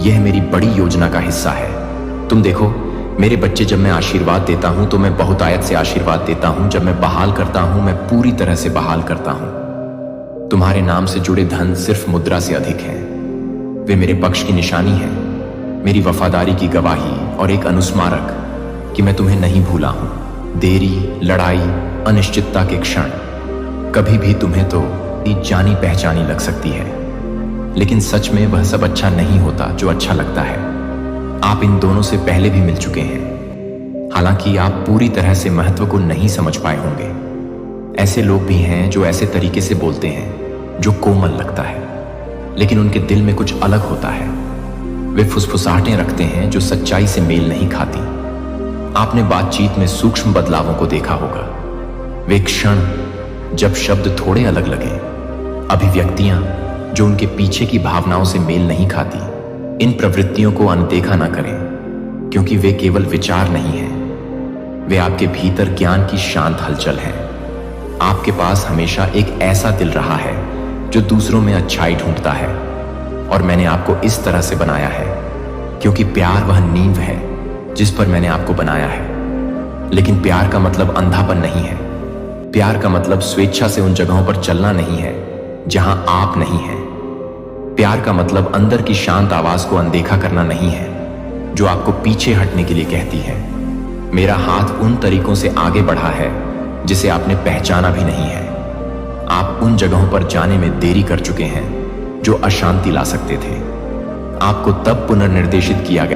यह मेरी बड़ी योजना का हिस्सा है। तुम देखो मेरे बच्चे, जब मैं आशीर्वाद देता हूं तो मैं बहुतायत से आशीर्वाद देता हूं। जब मैं बहाल करता हूं, मैं पूरी तरह से बहाल करता हूं। तुम्हारे नाम से जुड़े धन सिर्फ मुद्रा से अधिक हैं। वे मेरे पक्ष की निशानी है, मेरी वफादारी की गवाही और एक अनुस्मारक कि मैं तुम्हें नहीं भूला हूं। देरी, लड़ाई, अनिश्चितता के क्षण कभी भी तुम्हें तो जानी पहचानी लग सकती है, लेकिन सच में वह सब अच्छा नहीं होता जो अच्छा लगता है। आप इन दोनों से पहले भी मिल चुके हैं, हालांकि आप पूरी तरह से महत्व को नहीं समझ पाए होंगे। ऐसे लोग भी हैं जो ऐसे तरीके से बोलते हैं जो कोमल लगता है, लेकिन उनके दिल में कुछ अलग होता है। वे फुसफुसाहटें रखते हैं जो सच्चाई से मेल नहीं खाती। आपने बातचीत में सूक्ष्म बदलावों को देखा होगा। वे क्षण जब शब्द थोड़े अलग लगे, अभिव्यक्तियां जो उनके पीछे की भावनाओं से मेल नहीं खाती, इन प्रवृत्तियों को अनदेखा ना करें, क्योंकि वे केवल विचार नहीं हैं, वे आपके भीतर ज्ञान की शांत हलचल है। आपके पास हमेशा एक ऐसा दिल रहा है जो दूसरों में अच्छाई ढूंढता है, और मैंने आपको इस तरह से बनाया है क्योंकि प्यार वह नींव है जिस पर मैंने आपको बनाया है। लेकिन प्यार का मतलब अंधापन नहीं है। प्यार का मतलब स्वेच्छा से उन जगहों पर चलना नहीं है जहां आप नहीं हैं। प्यार का मतलब अंदर की शांत आवाज को अनदेखा करना नहीं है जो आपको पीछे हटने के लिए कहती है। मेरा हाथ उन तरीकों से आगे बढ़ा है जिसे आपने पहचाना भी नहीं है। आप उन जगहों पर जाने में देरी कर चुके हैं जो अशांति ला सकते थे। आपको तब पुनर्निर्देशित किया गया